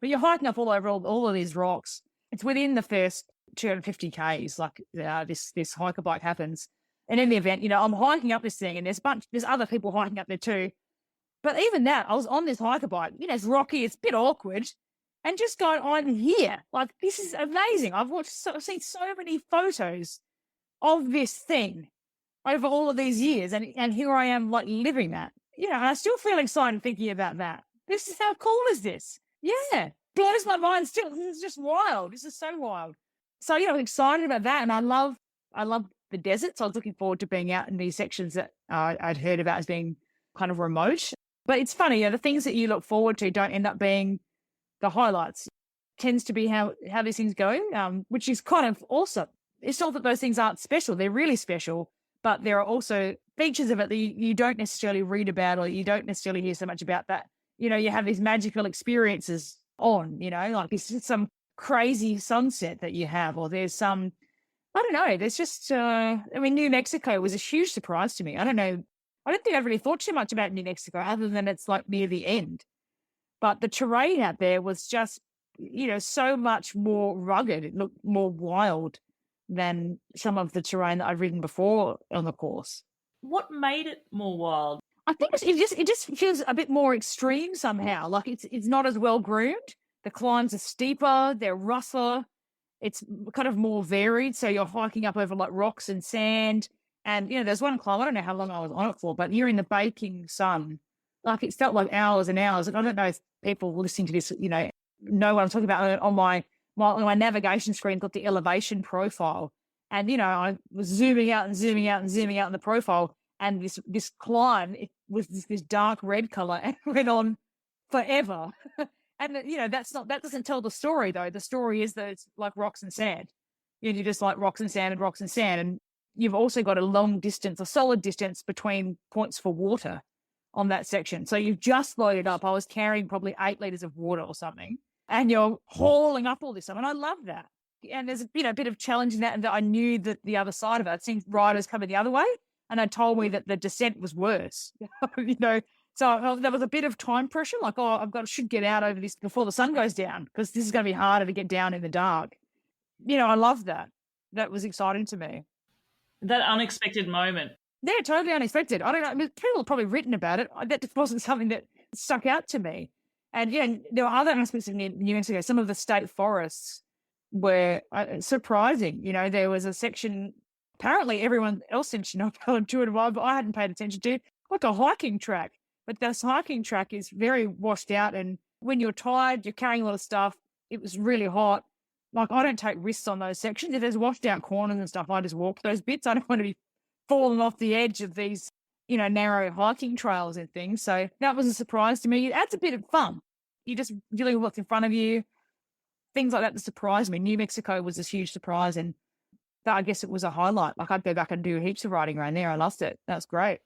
But you're hiking up all over all of these rocks. It's within the first 250 Ks, like this hiker bike happens. And in the event, I'm hiking up this thing, and there's other people hiking up there too. But even that, I was on this hiker bike. It's rocky, it's a bit awkward, and just going, I'm here. Like, this is amazing. I've seen so many photos of this thing over all of these years, and here I am, like, living that. And I still feel excited thinking about that. This is, how cool is this? Yeah, blows my mind still. This is just wild. This is so wild. So, I was excited about that, and I love the desert. So I was looking forward to being out in these sections that I'd heard about as being kind of remote. But it's funny, the things that you look forward to don't end up being the highlights. It tends to be how these things go, which is kind of awesome. It's not that those things aren't special. They're really special. But there are also features of it that you don't necessarily read about, or you don't necessarily hear so much about that. You have these magical experiences on, like it's some crazy sunset that you have, or there's some, I don't know, there's just, New Mexico was a huge surprise to me. I don't know. I don't think I've really thought too much about New Mexico other than it's like near the end. But the terrain out there was just so much more rugged. It looked more wild than some of the terrain that I've ridden before on the course. What made it more wild? I think it just feels a bit more extreme somehow. Like it's not as well groomed. The climbs are steeper, they're rougher. It's kind of more varied. So you're hiking up over like rocks and sand. And there's one climb. I don't know how long I was on it for, but you're in the baking sun. Like it felt like hours and hours. And I don't know if people listening to this, know what I'm talking about. On my navigation screen, got the elevation profile, and I was zooming out and zooming out and zooming out in the profile. And this climb, it was this dark red color and went on forever. And that doesn't tell the story though. The story is that it's like rocks and sand. You just like rocks and sand and rocks and sand. And you've also got a solid distance between points for water on that section. So you've just loaded up. I was carrying probably 8 liters of water or something, and you're hauling up all this stuff. And I love that. And there's a bit of challenge in that, and that I knew that the other side of it. I'd seen riders coming the other way, and they told me that the descent was worse. So there was a bit of time pressure, like, should get out over this before the sun goes down, because this is going to be harder to get down in the dark. I love that. That was exciting to me. That unexpected moment. Yeah, totally unexpected. I don't know. I mean, people have probably written about it. That just wasn't something that stuck out to me. And there were other aspects of New Mexico. Some of the state forests were surprising. There was a section, apparently everyone else in Chinooka Tour de Ride, but I hadn't paid attention to, like a hiking track. But this hiking track is very washed out. And when you're tired, you're carrying a lot of stuff. It was really hot. Like, I don't take risks on those sections. If there's washed out corners and stuff, I just walk those bits. I don't want to be falling off the edge of these, narrow hiking trails and things. So that was a surprise to me. It adds a bit of fun. You're just dealing with what's in front of you. Things like that surprised me. New Mexico was a huge surprise, and I guess it was a highlight. Like, I'd go back and do heaps of riding around there. I loved it. That was great.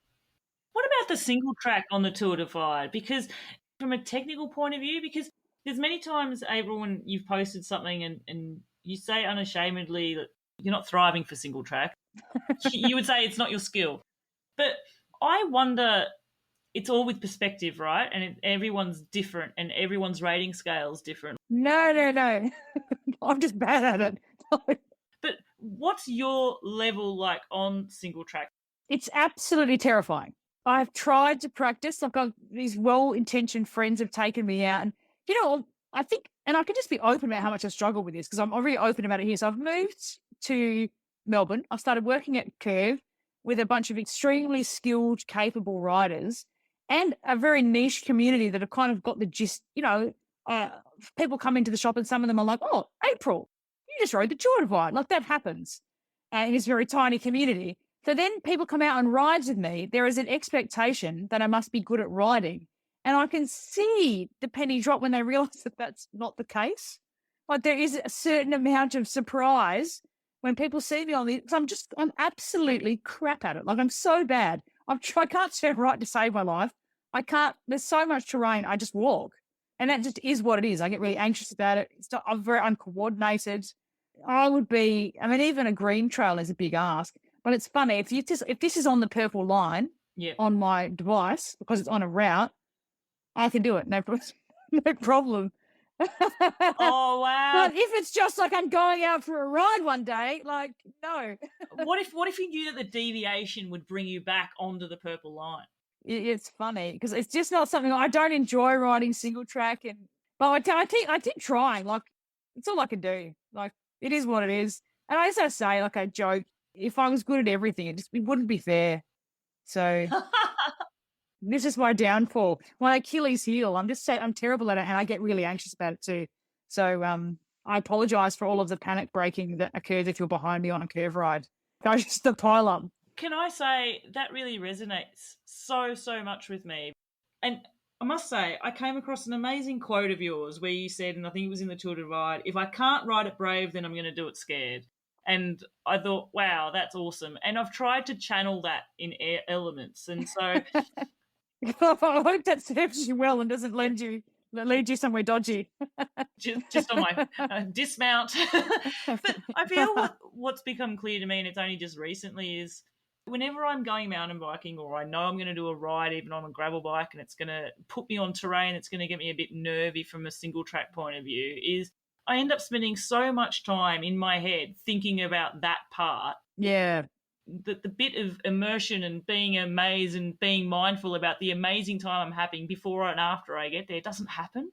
What about the single track on the Tour Divide? Because from a technical point of view, because there's many times, April, when you've posted something and you say unashamedly that you're not thriving for single track. You would say it's not your skill. But I wonder, it's all with perspective, right? And everyone's different, and everyone's rating scale is different. No. I'm just bad at it. But what's your level like on single track? It's absolutely terrifying. I've tried to practice. I've got these well-intentioned friends have taken me out. And, I think, and I can just be open about how much I struggle with this, because I'm already open about it here. So I've moved to Melbourne. I've started working at Curve with a bunch of extremely skilled, capable riders, and a very niche community that have kind of got the gist. People come into the shop and some of them are like, "Oh, April, you just rode the Tour Divide." Like, that happens in this very tiny community. So then people come out and rides with me. There is an expectation that I must be good at riding. And I can see the penny drop when they realize that that's not the case. Like, there is a certain amount of surprise when people see me on this. I'm absolutely crap at it. Like, I'm so bad. I can't turn right to save my life. I can't. There's so much terrain. I just walk. And that just is what it is. I get really anxious about it. I'm very uncoordinated. Even a green trail is a big ask. But it's funny, if this is on the purple line on my device, because it's on a route, I can do it. No problem. Oh, wow. But if it's just like I'm going out for a ride one day, like, no. What if you knew that the deviation would bring you back onto the purple line? It's funny, because it's just not something. I don't enjoy riding single track, but I keep trying. Like, it's all I can do. Like, it is what it is. And I just say, like, I joke, if I was good at everything, it wouldn't be fair. So this is my downfall. My Achilles heel. I'm terrible at it, and I get really anxious about it too. So I apologize for all of the panic braking that occurs if you're behind me on a curve ride. I just the pile up. Can I say that really resonates so much with me? And I must say, I came across an amazing quote of yours where you said, and I think it was in the Tour Divide, "If I can't ride it brave, then I'm going to do it scared." And I thought, wow, that's awesome. And I've tried to channel that in elements. And so I hope that serves you well and doesn't lead you somewhere dodgy. just on my dismount. But I feel what's become clear to me, and it's only just recently, is Whenever I'm going mountain biking or I know I'm going to do a ride even on a gravel bike and it's going to put me on terrain, it's going to get me a bit nervy from a single track point of view, is I end up spending so much time in my head thinking about that part. Yeah. The bit of immersion and being amazed and being mindful about the amazing time I'm having before and after I get there doesn't happen.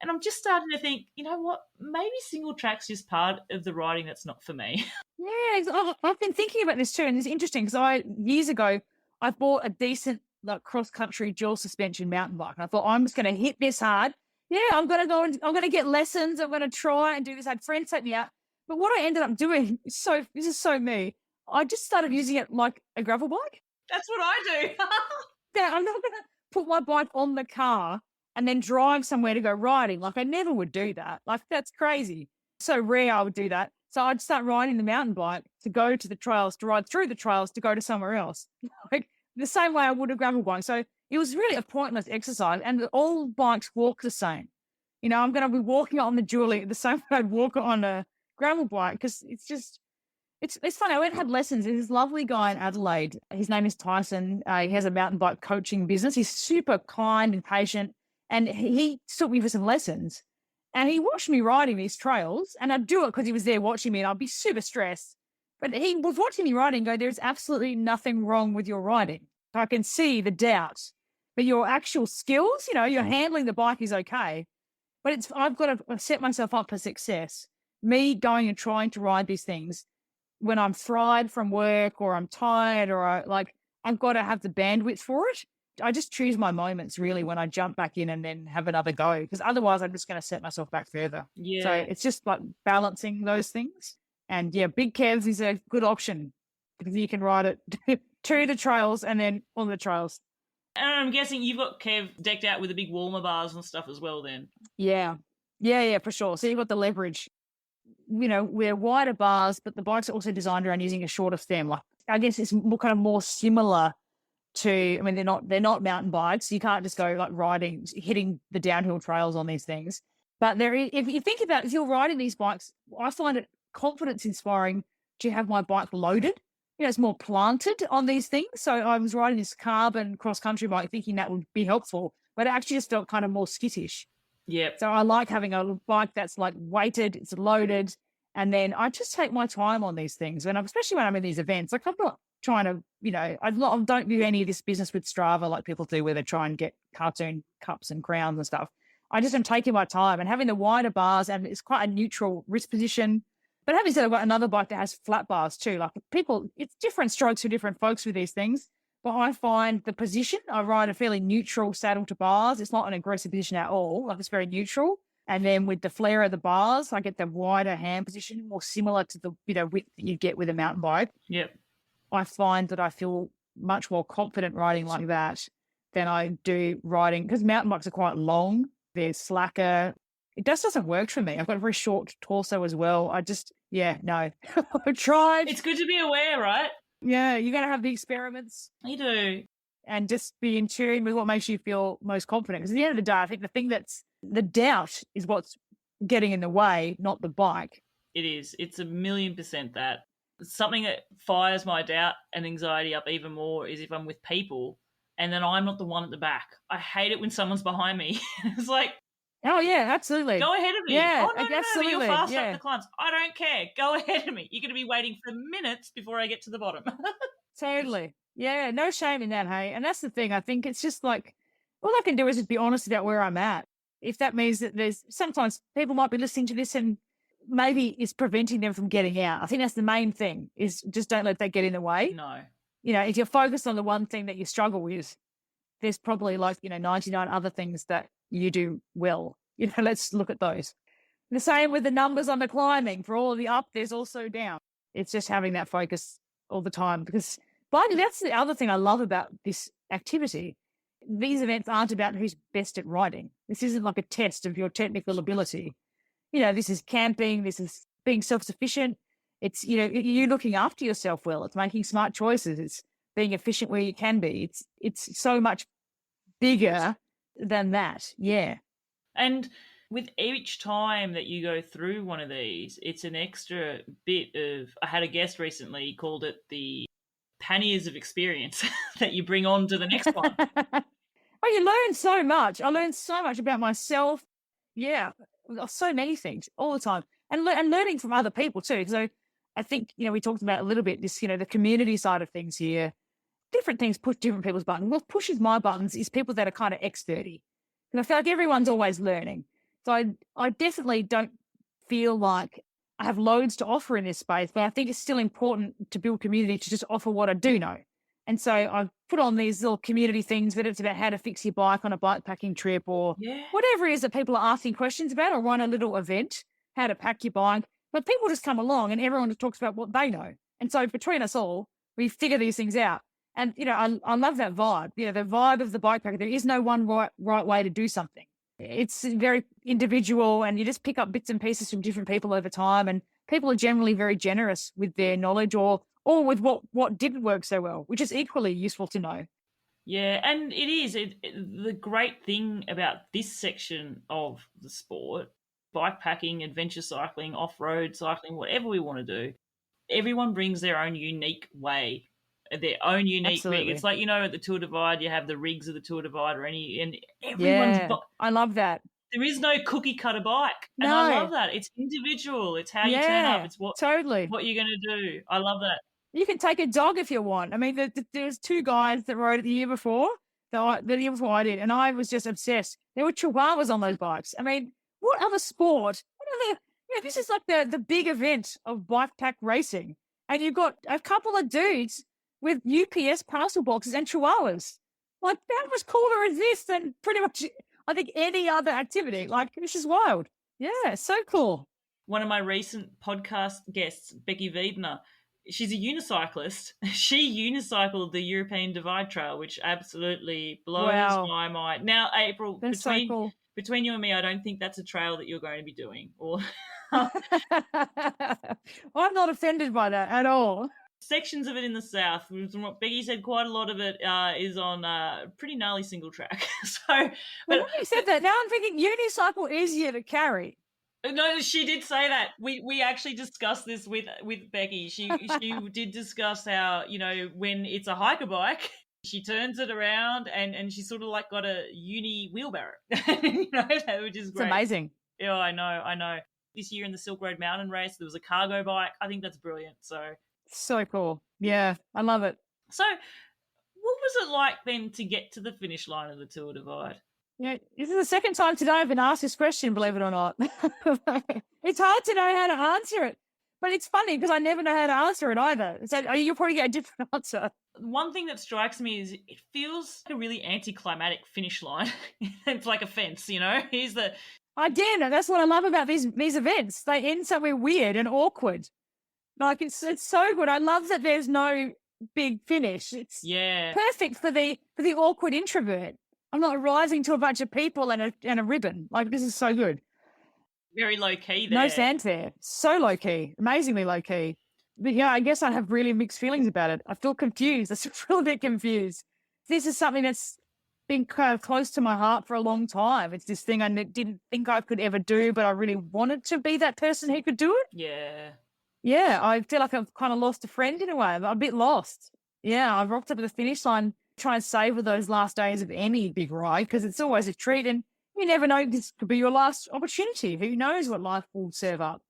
And I'm just starting to think, you know what, maybe single track's just part of the riding that's not for me. Yeah, I've been thinking about this too, and it's interesting because years ago I bought a decent like cross country dual suspension mountain bike, and I thought I'm just going to hit this hard. Yeah, I'm going to go and I'm going to get lessons. I'm going to try and do this. I had friends take me out, but what I ended up doing is this is so me. I just started using it like a gravel bike. That's what I do. Yeah, I'm not going to put my bike on the car and then drive somewhere to go riding. Like I never would do that. Like that's crazy. So rare I would do that. So I'd start riding the mountain bike to go to the trails, to ride through the trails, to go to somewhere else, like the same way I would a gravel bike. So it was really a pointless exercise, and all bikes walk the same. You know, I'm going to be walking on the dually the same way I'd walk on a gravel bike because it's just, it's funny. I went and had lessons. There's this lovely guy in Adelaide. His name is Tyson. He has a mountain bike coaching business. He's super kind and patient, and he took me for some lessons. And he watched me riding these trails, and I'd do it because he was there watching me, and I'd be super stressed. But he was watching me riding and go, there's absolutely nothing wrong with your riding. I can see the doubt. But your actual skills, you know, your handling the bike is okay. But I've got to set myself up for success. Me going and trying to ride these things when I'm fried from work or I'm tired or I've got to have the bandwidth for it. I just choose my moments really when I jump back in and then have another go, because otherwise I'm just going to set myself back further. Yeah. So it's just like balancing those things. And yeah, big Kevs is a good option because you can ride it to the trails and then on the trails. And I'm guessing you've got Kev decked out with the big Walmer bars and stuff as well then. Yeah, for sure. So you've got the leverage. You know, we're wider bars, but the bikes are also designed around using a shorter stem. Like I guess it's more similar to, I mean, they're not mountain bikes. You can't just go like hitting the downhill trails on these things. But if you think about, if you're riding these bikes, I find it confidence inspiring to have my bike loaded. You know, it's more planted on these things. So I was riding this carbon cross country bike thinking that would be helpful, but it actually just felt kind of more skittish. Yep. So I like having a bike that's like weighted, it's loaded, and then I just take my time on these things. And especially when I'm in these events, like I'm not trying to, you know, I don't do any of this business with Strava like people do where they try and get cartoon cups and crowns and stuff. I just am taking my time and having the wider bars, and it's quite a neutral wrist position. But having said, I've got another bike that has flat bars too. Like it's different strokes for different folks with these things. But I find the position, I ride a fairly neutral saddle to bars. It's not an aggressive position at all. Like it's very neutral. And then with the flare of the bars, I get the wider hand position, more similar to the width that you get with a mountain bike. Yep. I find that I feel much more confident riding like that than I do riding, because mountain bikes are quite long. They're slacker. It just doesn't work for me. I've got a very short torso as well. No. I've tried. It's good to be aware, right? Yeah, you're going to have the experiments. You do. And just be in tune with what makes you feel most confident. Because at the end of the day, I think the thing that's the doubt is what's getting in the way, not the bike. It is. It's 1,000,000% that. Something that fires my doubt and anxiety up even more is if I'm with people and then I'm not the one at the back. I hate it when someone's behind me. It's like, oh, yeah, absolutely. Go ahead of me. Yeah, oh, no, absolutely. You're fast yeah. up the climbs. I don't care. Go ahead of me. You're going to be waiting for minutes before I get to the bottom. Totally. Yeah, no shame in that, hey? And that's the thing. I think it's just like, all I can do is just be honest about where I'm at. If that means that sometimes people might be listening to this and maybe it's preventing them from getting out. I think that's the main thing, is just don't let that get in the way. No. You know, if you're focused on the one thing that you struggle with, there's probably 99 other things that you do well. You know, let's look at those. The same with the numbers on the climbing. For all of the up, there's also down. It's just having that focus all the time, because that's the other thing I love about this activity. These events aren't about who's best at riding. This isn't like a test of your technical ability. You know, this is camping. This is being self-sufficient. It's, you looking after yourself well. It's making smart choices. It's being efficient where you can be. It's so much bigger than that. Yeah. And with each time that you go through one of these, it's an extra bit of, I had a guest recently, called it the panniers of experience that you bring on to the next one. Oh, you learn so much. I learned so much about myself. Yeah, so many things all the time, and learning from other people too. So I think we talked about a little bit this, the community side of things here. Different things push different people's buttons. What pushes my buttons is people that are kind of X30, and I feel like everyone's always learning. So I definitely don't feel like I have loads to offer in this space, but I think it's still important to build community to just offer what I do know. And so I've put on these little community things, whether it's about how to fix your bike on a bike packing trip or whatever it is that people are asking questions about, or run a little event, how to pack your bike. But people just come along and everyone just talks about what they know. And so between us all, we figure these things out. And, I love that vibe, the vibe of the bike packer. There is no one right way to do something. It's very individual, and you just pick up bits and pieces from different people over time. And people are generally very generous with their knowledge or with what didn't work so well, which is equally useful to know. Yeah, and it is. The great thing about this section of the sport, bikepacking, adventure cycling, off-road cycling, whatever we want to do, everyone brings their own unique way, their own unique rig. It's like, at the Tour Divide, you have the rigs of the Tour Divide and everyone's I love that. There is no cookie cutter bike. And I love that. It's individual. It's how you turn up. It's what you're going to do. I love that. You can take a dog if you want. I mean, there's two guys that rode it the year before I did, and I was just obsessed. There were chihuahuas on those bikes. I mean, what other sport? This is like the big event of bike pack racing, and you've got a couple of dudes with UPS parcel boxes and chihuahuas. Like, that was cooler as this than pretty much, I think, any other activity. Like, this is wild. Yeah, so cool. One of my recent podcast guests, Becky Wiedner, she's a unicyclist. She unicycled the European Divide Trail, which absolutely blows my mind. Now, April, between you and me, I don't think that's a trail that you're going to be doing. Or I'm not offended by that at all. Sections of it in the south, from what Becky said, quite a lot of it is on pretty gnarly single track. But when you said that, now I'm thinking unicycle easier to carry. No, she did say that. We actually discussed this with Becky. She did discuss how, when it's a hiker bike, she turns it around and she sort of like got a uni wheelbarrow, which is great. It's amazing. Yeah, I know. This year in the Silk Road Mountain Race, there was a cargo bike. I think that's brilliant. So cool. Yeah, I love it. So what was it like then to get to the finish line of the Tour Divide? Yeah, this is the second time today I've been asked this question, believe it or not. It's hard to know how to answer it. But it's funny because I never know how to answer it either. So you'll probably get a different answer. One thing that strikes me is it feels like a really anticlimactic finish line. It's like a fence, Here's the... Again, that's what I love about these events. They end somewhere weird and awkward. Like, it's so good. I love that there's no big finish. It's perfect for the awkward introvert. I'm not rising to a bunch of people and a ribbon. Like, this is so good. Very low key there. No fanfare. So low key. Amazingly low key. But yeah, I guess I have really mixed feelings about it. I feel confused. I feel a bit confused. This is something that's been kind of close to my heart for a long time. It's this thing I didn't think I could ever do, but I really wanted to be that person who could do it. Yeah. Yeah, I feel like I've kind of lost a friend in a way. I'm a bit lost. Yeah, I've rocked up at the finish line, try and savor those last days of any big ride because it's always a treat and you never know, this could be your last opportunity. Who knows what life will serve up.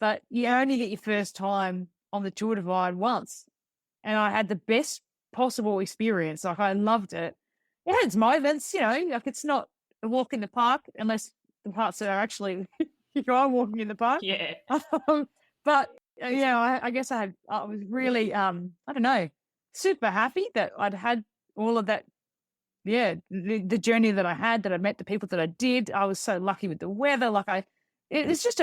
But you only get your first time on the Tour Divide once. And I had the best possible experience. Like, I loved it. It had its moments, like it's not a walk in the park unless the parts that are actually you are walking in the park. Yeah. But I guess I was really, I don't know, super happy that I'd had all of that. Yeah, the journey that I had, that I met the people that I did. I was so lucky with the weather. Like it's just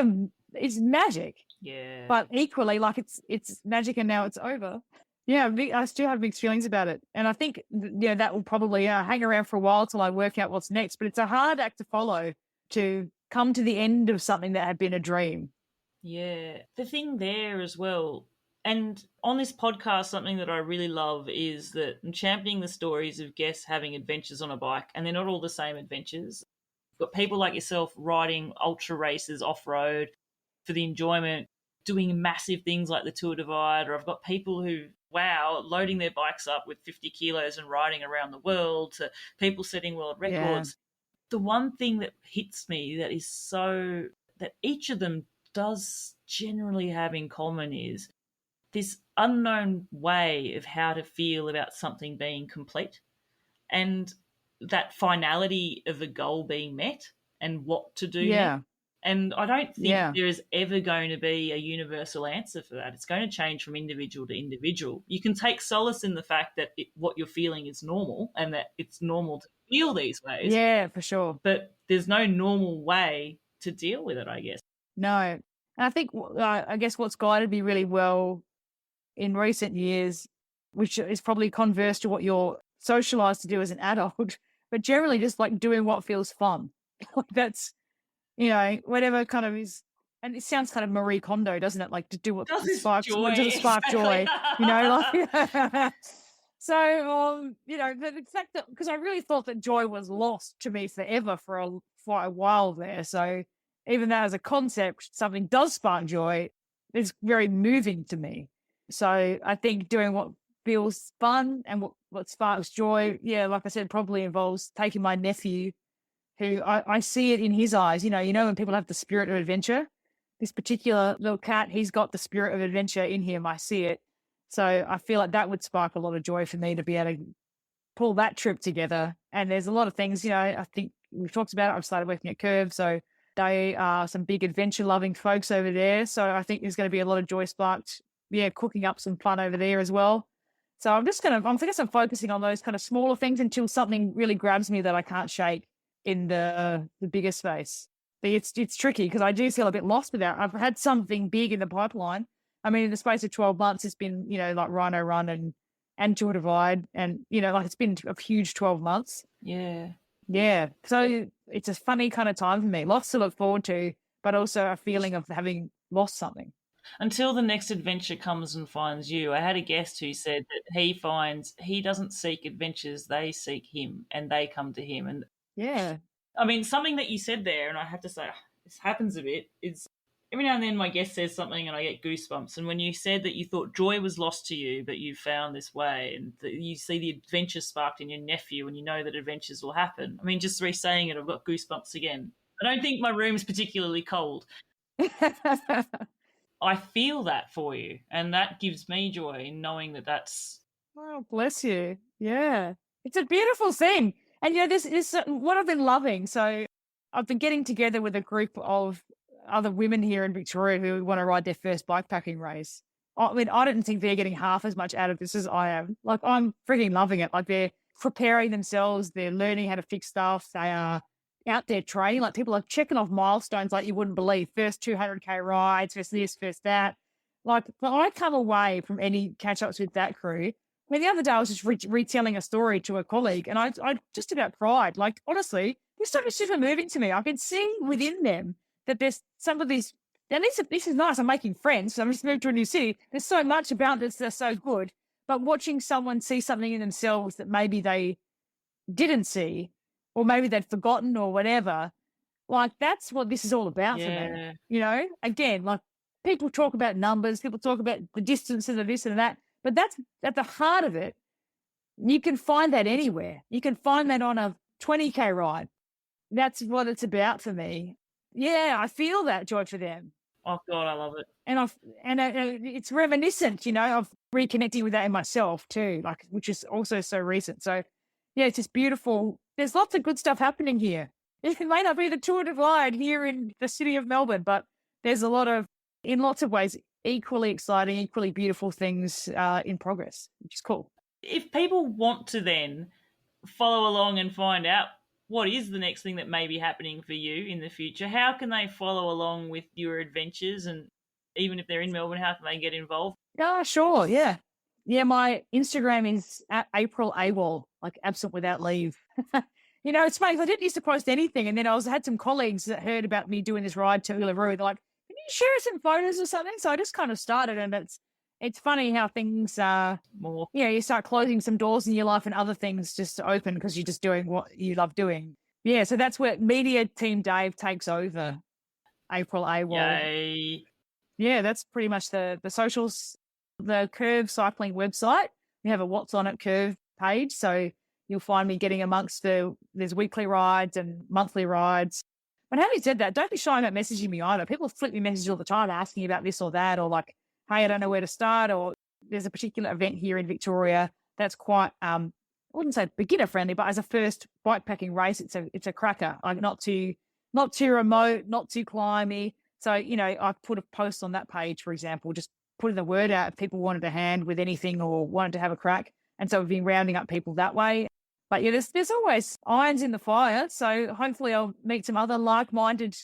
it's magic. Yeah. But equally, like it's magic, and now it's over. Yeah, I still have mixed feelings about it, and I think that will probably hang around for a while till I work out what's next. But it's a hard act to follow to come to the end of something that had been a dream. Yeah, the thing there as well, and on this podcast, something that I really love is that I'm championing the stories of guests having adventures on a bike, and they're not all the same adventures. We've got people like yourself riding ultra races off-road for the enjoyment, doing massive things like the Tour Divide, or I've got people who wow, loading their bikes up with 50 kilos and riding around the world, to people setting world records. The one thing that hits me that is so, that each of them does generally have in common is this unknown way of how to feel about something being complete, and that finality of a goal being met and what to do next. Yeah. And I don't think Yeah. there is ever going to be a universal answer for that. It's going to change from individual to individual. You can take solace in the fact that what you're feeling is normal and that it's normal to feel these ways, Yeah, for sure. but there's no normal way to deal with it, I guess. No. And I think, I guess what's guided me really well in recent years, which is probably converse to what you're socialized to do as an adult, but generally just like doing what feels fun. Like that's, whatever kind of is, and it sounds kind of Marie Kondo, doesn't it? Like to do what Does sparks, joy, what does spark joy, exactly. like. So, the fact that, because I really thought that joy was lost to me forever for a while there. So even though as a concept, something does spark joy, it's very moving to me. So I think doing what feels fun and what sparks joy, yeah, like I said, probably involves taking my nephew, who I see it in his eyes. When people have the spirit of adventure, this particular little cat, he's got the spirit of adventure in him. I see it. So I feel like that would spark a lot of joy for me to be able to pull that trip together. And there's a lot of things, I think we've talked about it. I've started working at Curve. So they are some big adventure loving folks over there. So I think there's going to be a lot of joy sparked. Yeah, cooking up some fun over there as well. So I'm focusing on those kind of smaller things until something really grabs me that I can't shake in the bigger space. But it's tricky because I do feel a bit lost with that. I've had something big in the pipeline. I mean, in the space of 12 months, it's been, like Rhino Run and Tour Divide, and, it's been a huge 12 months. Yeah. Yeah. So it's a funny kind of time for me. Lots to look forward to, but also a feeling of having lost something. Until the next adventure comes and finds you. I had a guest who said that he doesn't seek adventures, they seek him and they come to him. And yeah, I mean, something that you said there, and I have to say, this happens a bit, is every now and then my guest says something and I get goosebumps. And when you said that you thought joy was lost to you, but you found this way, and that you see the adventure sparked in your nephew and you know that adventures will happen. I mean, just re-saying it, I've got goosebumps again. I don't think my room's particularly cold. I feel that for you, and that gives me joy in knowing that that's... Oh, bless you. Yeah. It's a beautiful thing. And, this is what I've been loving. So I've been getting together with a group of other women here in Victoria who want to ride their first bikepacking race. I mean, I don't think they're getting half as much out of this as I am. Like, I'm freaking loving it. Like, they're preparing themselves. They're learning how to fix stuff. They are out there training. Like, people are checking off milestones like you wouldn't believe. First 200K rides, first this, first that. Like, but I come away from any catch-ups with that crew. I mean, the other day I was just retelling a story to a colleague, and I just about cried. Like, honestly, this stuff is super moving to me. I can see within them that there's some of these, and this is nice. I'm making friends. So I'm just moved to a new city. There's so much about this that's so good. But watching someone see something in themselves that maybe they didn't see, or maybe they'd forgotten or whatever, like that's what this is all about for me. Again, like people talk about numbers, people talk about the distances of this and that, but that's at the heart of it. You can find that anywhere. You can find that on a 20K ride. That's what it's about for me. Yeah, I feel that joy for them. Oh God, I love it. And it's reminiscent, of reconnecting with that in myself too, like, which is also so recent. So yeah, it's just beautiful. There's lots of good stuff happening here. It may not be the Tour Divide here in the city of Melbourne, but there's a lot of, in lots of ways, equally exciting, equally beautiful things in progress, which is cool. If people want to then follow along and find out what is the next thing that may be happening for you in the future, how can they follow along with your adventures? And even if they're in Melbourne, how can they get involved? Yeah, sure. Yeah. Yeah, my Instagram is at April AWOL, like absent without leave. It's funny, I didn't used to post anything, and then I had some colleagues that heard about me doing this ride to Uluru. They're like, can you share some photos or something? So I just kind of started, and it's funny how things more. You start closing some doors in your life and other things just open because you're just doing what you love doing. Yeah, so that's where Media Team Dave takes over. April AWOL. Yay. Yeah, that's pretty much the socials. the Curve cycling website. We have a What's on It Curve page. So you'll find me getting amongst there's weekly rides and monthly rides. But having said that, don't be shy about messaging me either. People flip me messages all the time asking about this or that, or like, hey, I don't know where to start, or there's a particular event here in Victoria that's quite, I wouldn't say beginner friendly, but as a first bikepacking race, it's a cracker. Like not too remote, not too climby. So, I put a post on that page, for example, just putting the word out if people wanted a hand with anything or wanted to have a crack. And so we've been rounding up people that way. But yeah, there's always irons in the fire. So hopefully I'll meet some other like-minded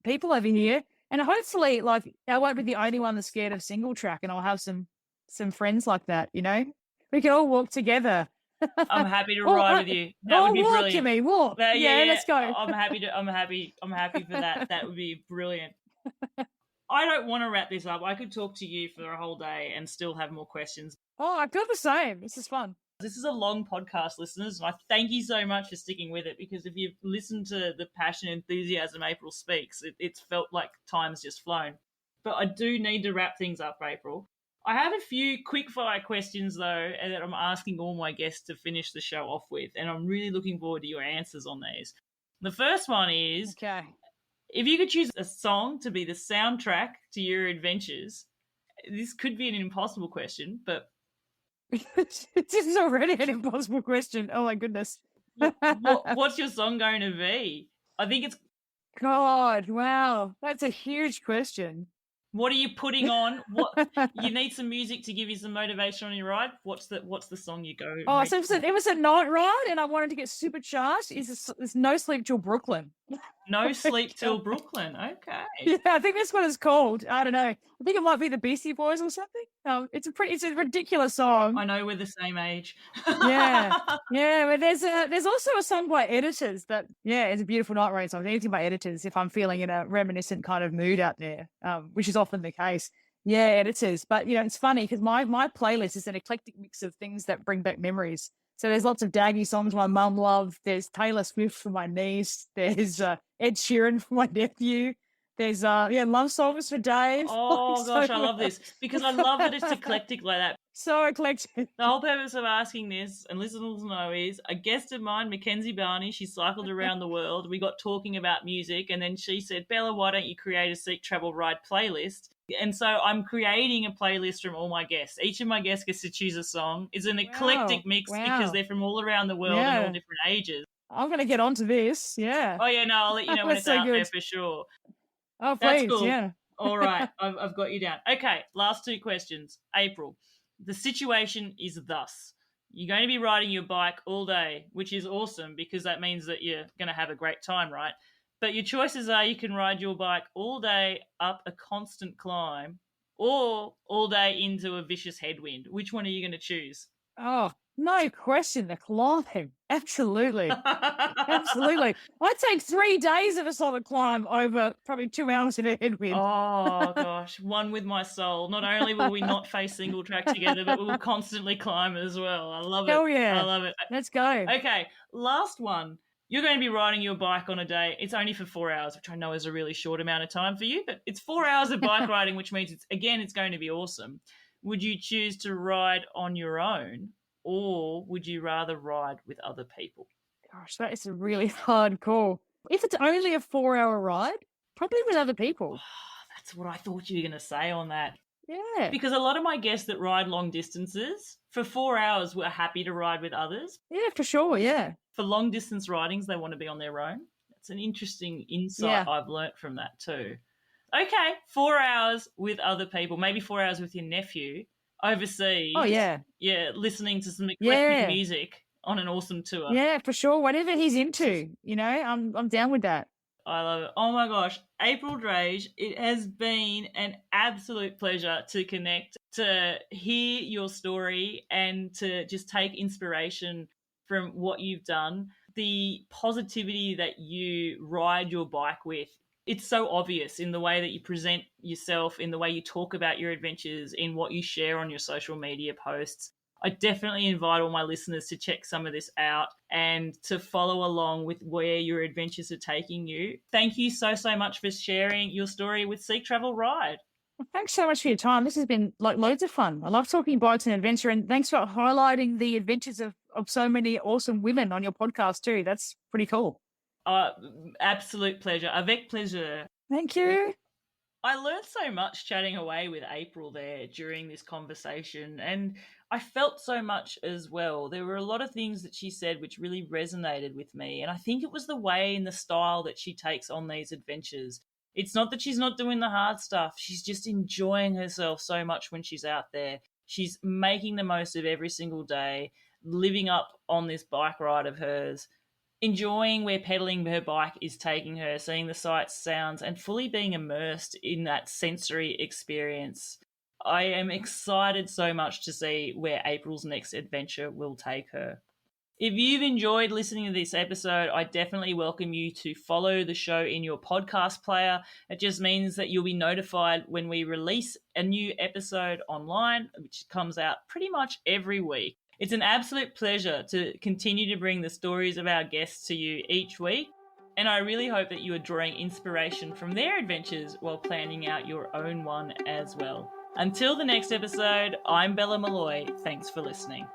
people over here. And hopefully, like, I won't be the only one that's scared of single track, and I'll have some friends like that, We can all walk together. I'm happy to ride with you. That would be walk, brilliant. Jimmy, walk. Yeah, let's go. I'm happy for that. That would be brilliant. I don't want to wrap this up. I could talk to you for a whole day and still have more questions. Oh, I feel the same. This is fun. This is a long podcast, listeners, and I thank you so much for sticking with it, because if you've listened to the passion and enthusiasm April speaks, it's felt like time's just flown. But I do need to wrap things up, April. I have a few quick-fire questions, though, that I'm asking all my guests to finish the show off with, and I'm really looking forward to your answers on these. The first one is, okay, if you could choose a song to be the soundtrack to your adventures, this could be an impossible question, but this is already an impossible question. Oh my goodness. What's your song going to be? I think it's... God, wow. That's a huge question. What are you putting on? What you need some music to give you some motivation on your ride? What's the song you go? Oh, so it was a night ride and I wanted to get supercharged. It's No Sleep Till Brooklyn. No Sleep Till Brooklyn. Okay. Yeah, I think that's what it's called. I don't know. I think it might be the Beastie Boys or something. It's a ridiculous song. I know we're the same age. Yeah. But there's also a song by Editors that, it's a beautiful night ride song. Anything by Editors if I'm feeling in a reminiscent kind of mood out there, which is often the case. Yeah, Editors. But it's funny because my playlist is an eclectic mix of things that bring back memories. So there's lots of Daggy songs my mum loved. There's Taylor Swift for my niece. There's Ed Sheeran for my nephew. There's love songs for Dave. Oh gosh, I love this because I love that it's eclectic like that. So eclectic. The whole purpose of asking this, and listeners know, is a guest of mine, Mackenzie Barney. She cycled around the world. We got talking about music, and then she said, "Bella, why don't you create a Seek Travel Ride playlist?" And so I'm creating a playlist from all my guests. Each of my guests gets to choose a song. It's an eclectic mix because they're from all around the world and all different ages. I'm going to get onto this. Yeah. Oh, yeah, no, I'll let you know when it's out there for sure. Oh, please. That's cool. Yeah. All right. I've got you down. Okay. Last two questions. April, the situation is thus. You're going to be riding your bike all day, which is awesome because that means that you're going to have a great time, right? But your choices are you can ride your bike all day up a constant climb or all day into a vicious headwind. Which one are you going to choose? Oh, no question. The climb. Absolutely. Absolutely. I'd take 3 days of a solid climb over probably 2 hours in a headwind. Oh, gosh. One with my soul. Not only will we not face single track together, but we will constantly climb as well. I love it. Hell yeah. I love it. Let's go. Okay. Last one. You're going to be riding your bike on a day. It's only for 4 hours, which I know is a really short amount of time for you, but it's 4 hours of bike riding, which means it's going to be awesome. Would you choose to ride on your own or would you rather ride with other people? Gosh, that is a really hard call. If it's only a 4-hour ride, probably with other people. Oh, that's what I thought you were going to say on that. Yeah. Because a lot of my guests that ride long distances, for 4 hours, were happy to ride with others. Yeah, for sure, yeah. For long distance ridings, they want to be on their own. That's an interesting insight I've learnt from that too. Okay, 4 hours with other people, maybe 4 hours with your nephew overseas. Oh, yeah. Yeah, listening to some eclectic music on an awesome tour. Yeah, for sure. Whatever he's into, I'm down with that. I love it. Oh my gosh. April Drage, it has been an absolute pleasure to connect, to hear your story and to just take inspiration from what you've done. The positivity that you ride your bike with, it's so obvious in the way that you present yourself, in the way you talk about your adventures, in what you share on your social media posts. I definitely invite all my listeners to check some of this out and to follow along with where your adventures are taking you. Thank you so much for sharing your story with Seek Travel Ride. Well, thanks so much for your time. This has been like loads of fun. I love talking bikes and adventure, and thanks for highlighting the adventures of so many awesome women on your podcast too. That's pretty cool. Uh, Absolute pleasure. Avec plaisir. Thank you. I learned so much chatting away with April there during this conversation, and I felt so much as well. There were a lot of things that she said which really resonated with me, and I think it was the way and the style that she takes on these adventures. It's not that she's not doing the hard stuff, she's just enjoying herself so much when she's out there. She's making the most of every single day, living up on this bike ride of hers, enjoying where pedaling her bike is taking her, seeing the sights, sounds, and fully being immersed in that sensory experience. I am excited so much to see where April's next adventure will take her. If you've enjoyed listening to this episode, I definitely welcome you to follow the show in your podcast player. It just means that you'll be notified when we release a new episode online, which comes out pretty much every week. It's an absolute pleasure to continue to bring the stories of our guests to you each week, and I really hope that you are drawing inspiration from their adventures while planning out your own one as well. Until the next episode, I'm Bella Malloy. Thanks for listening.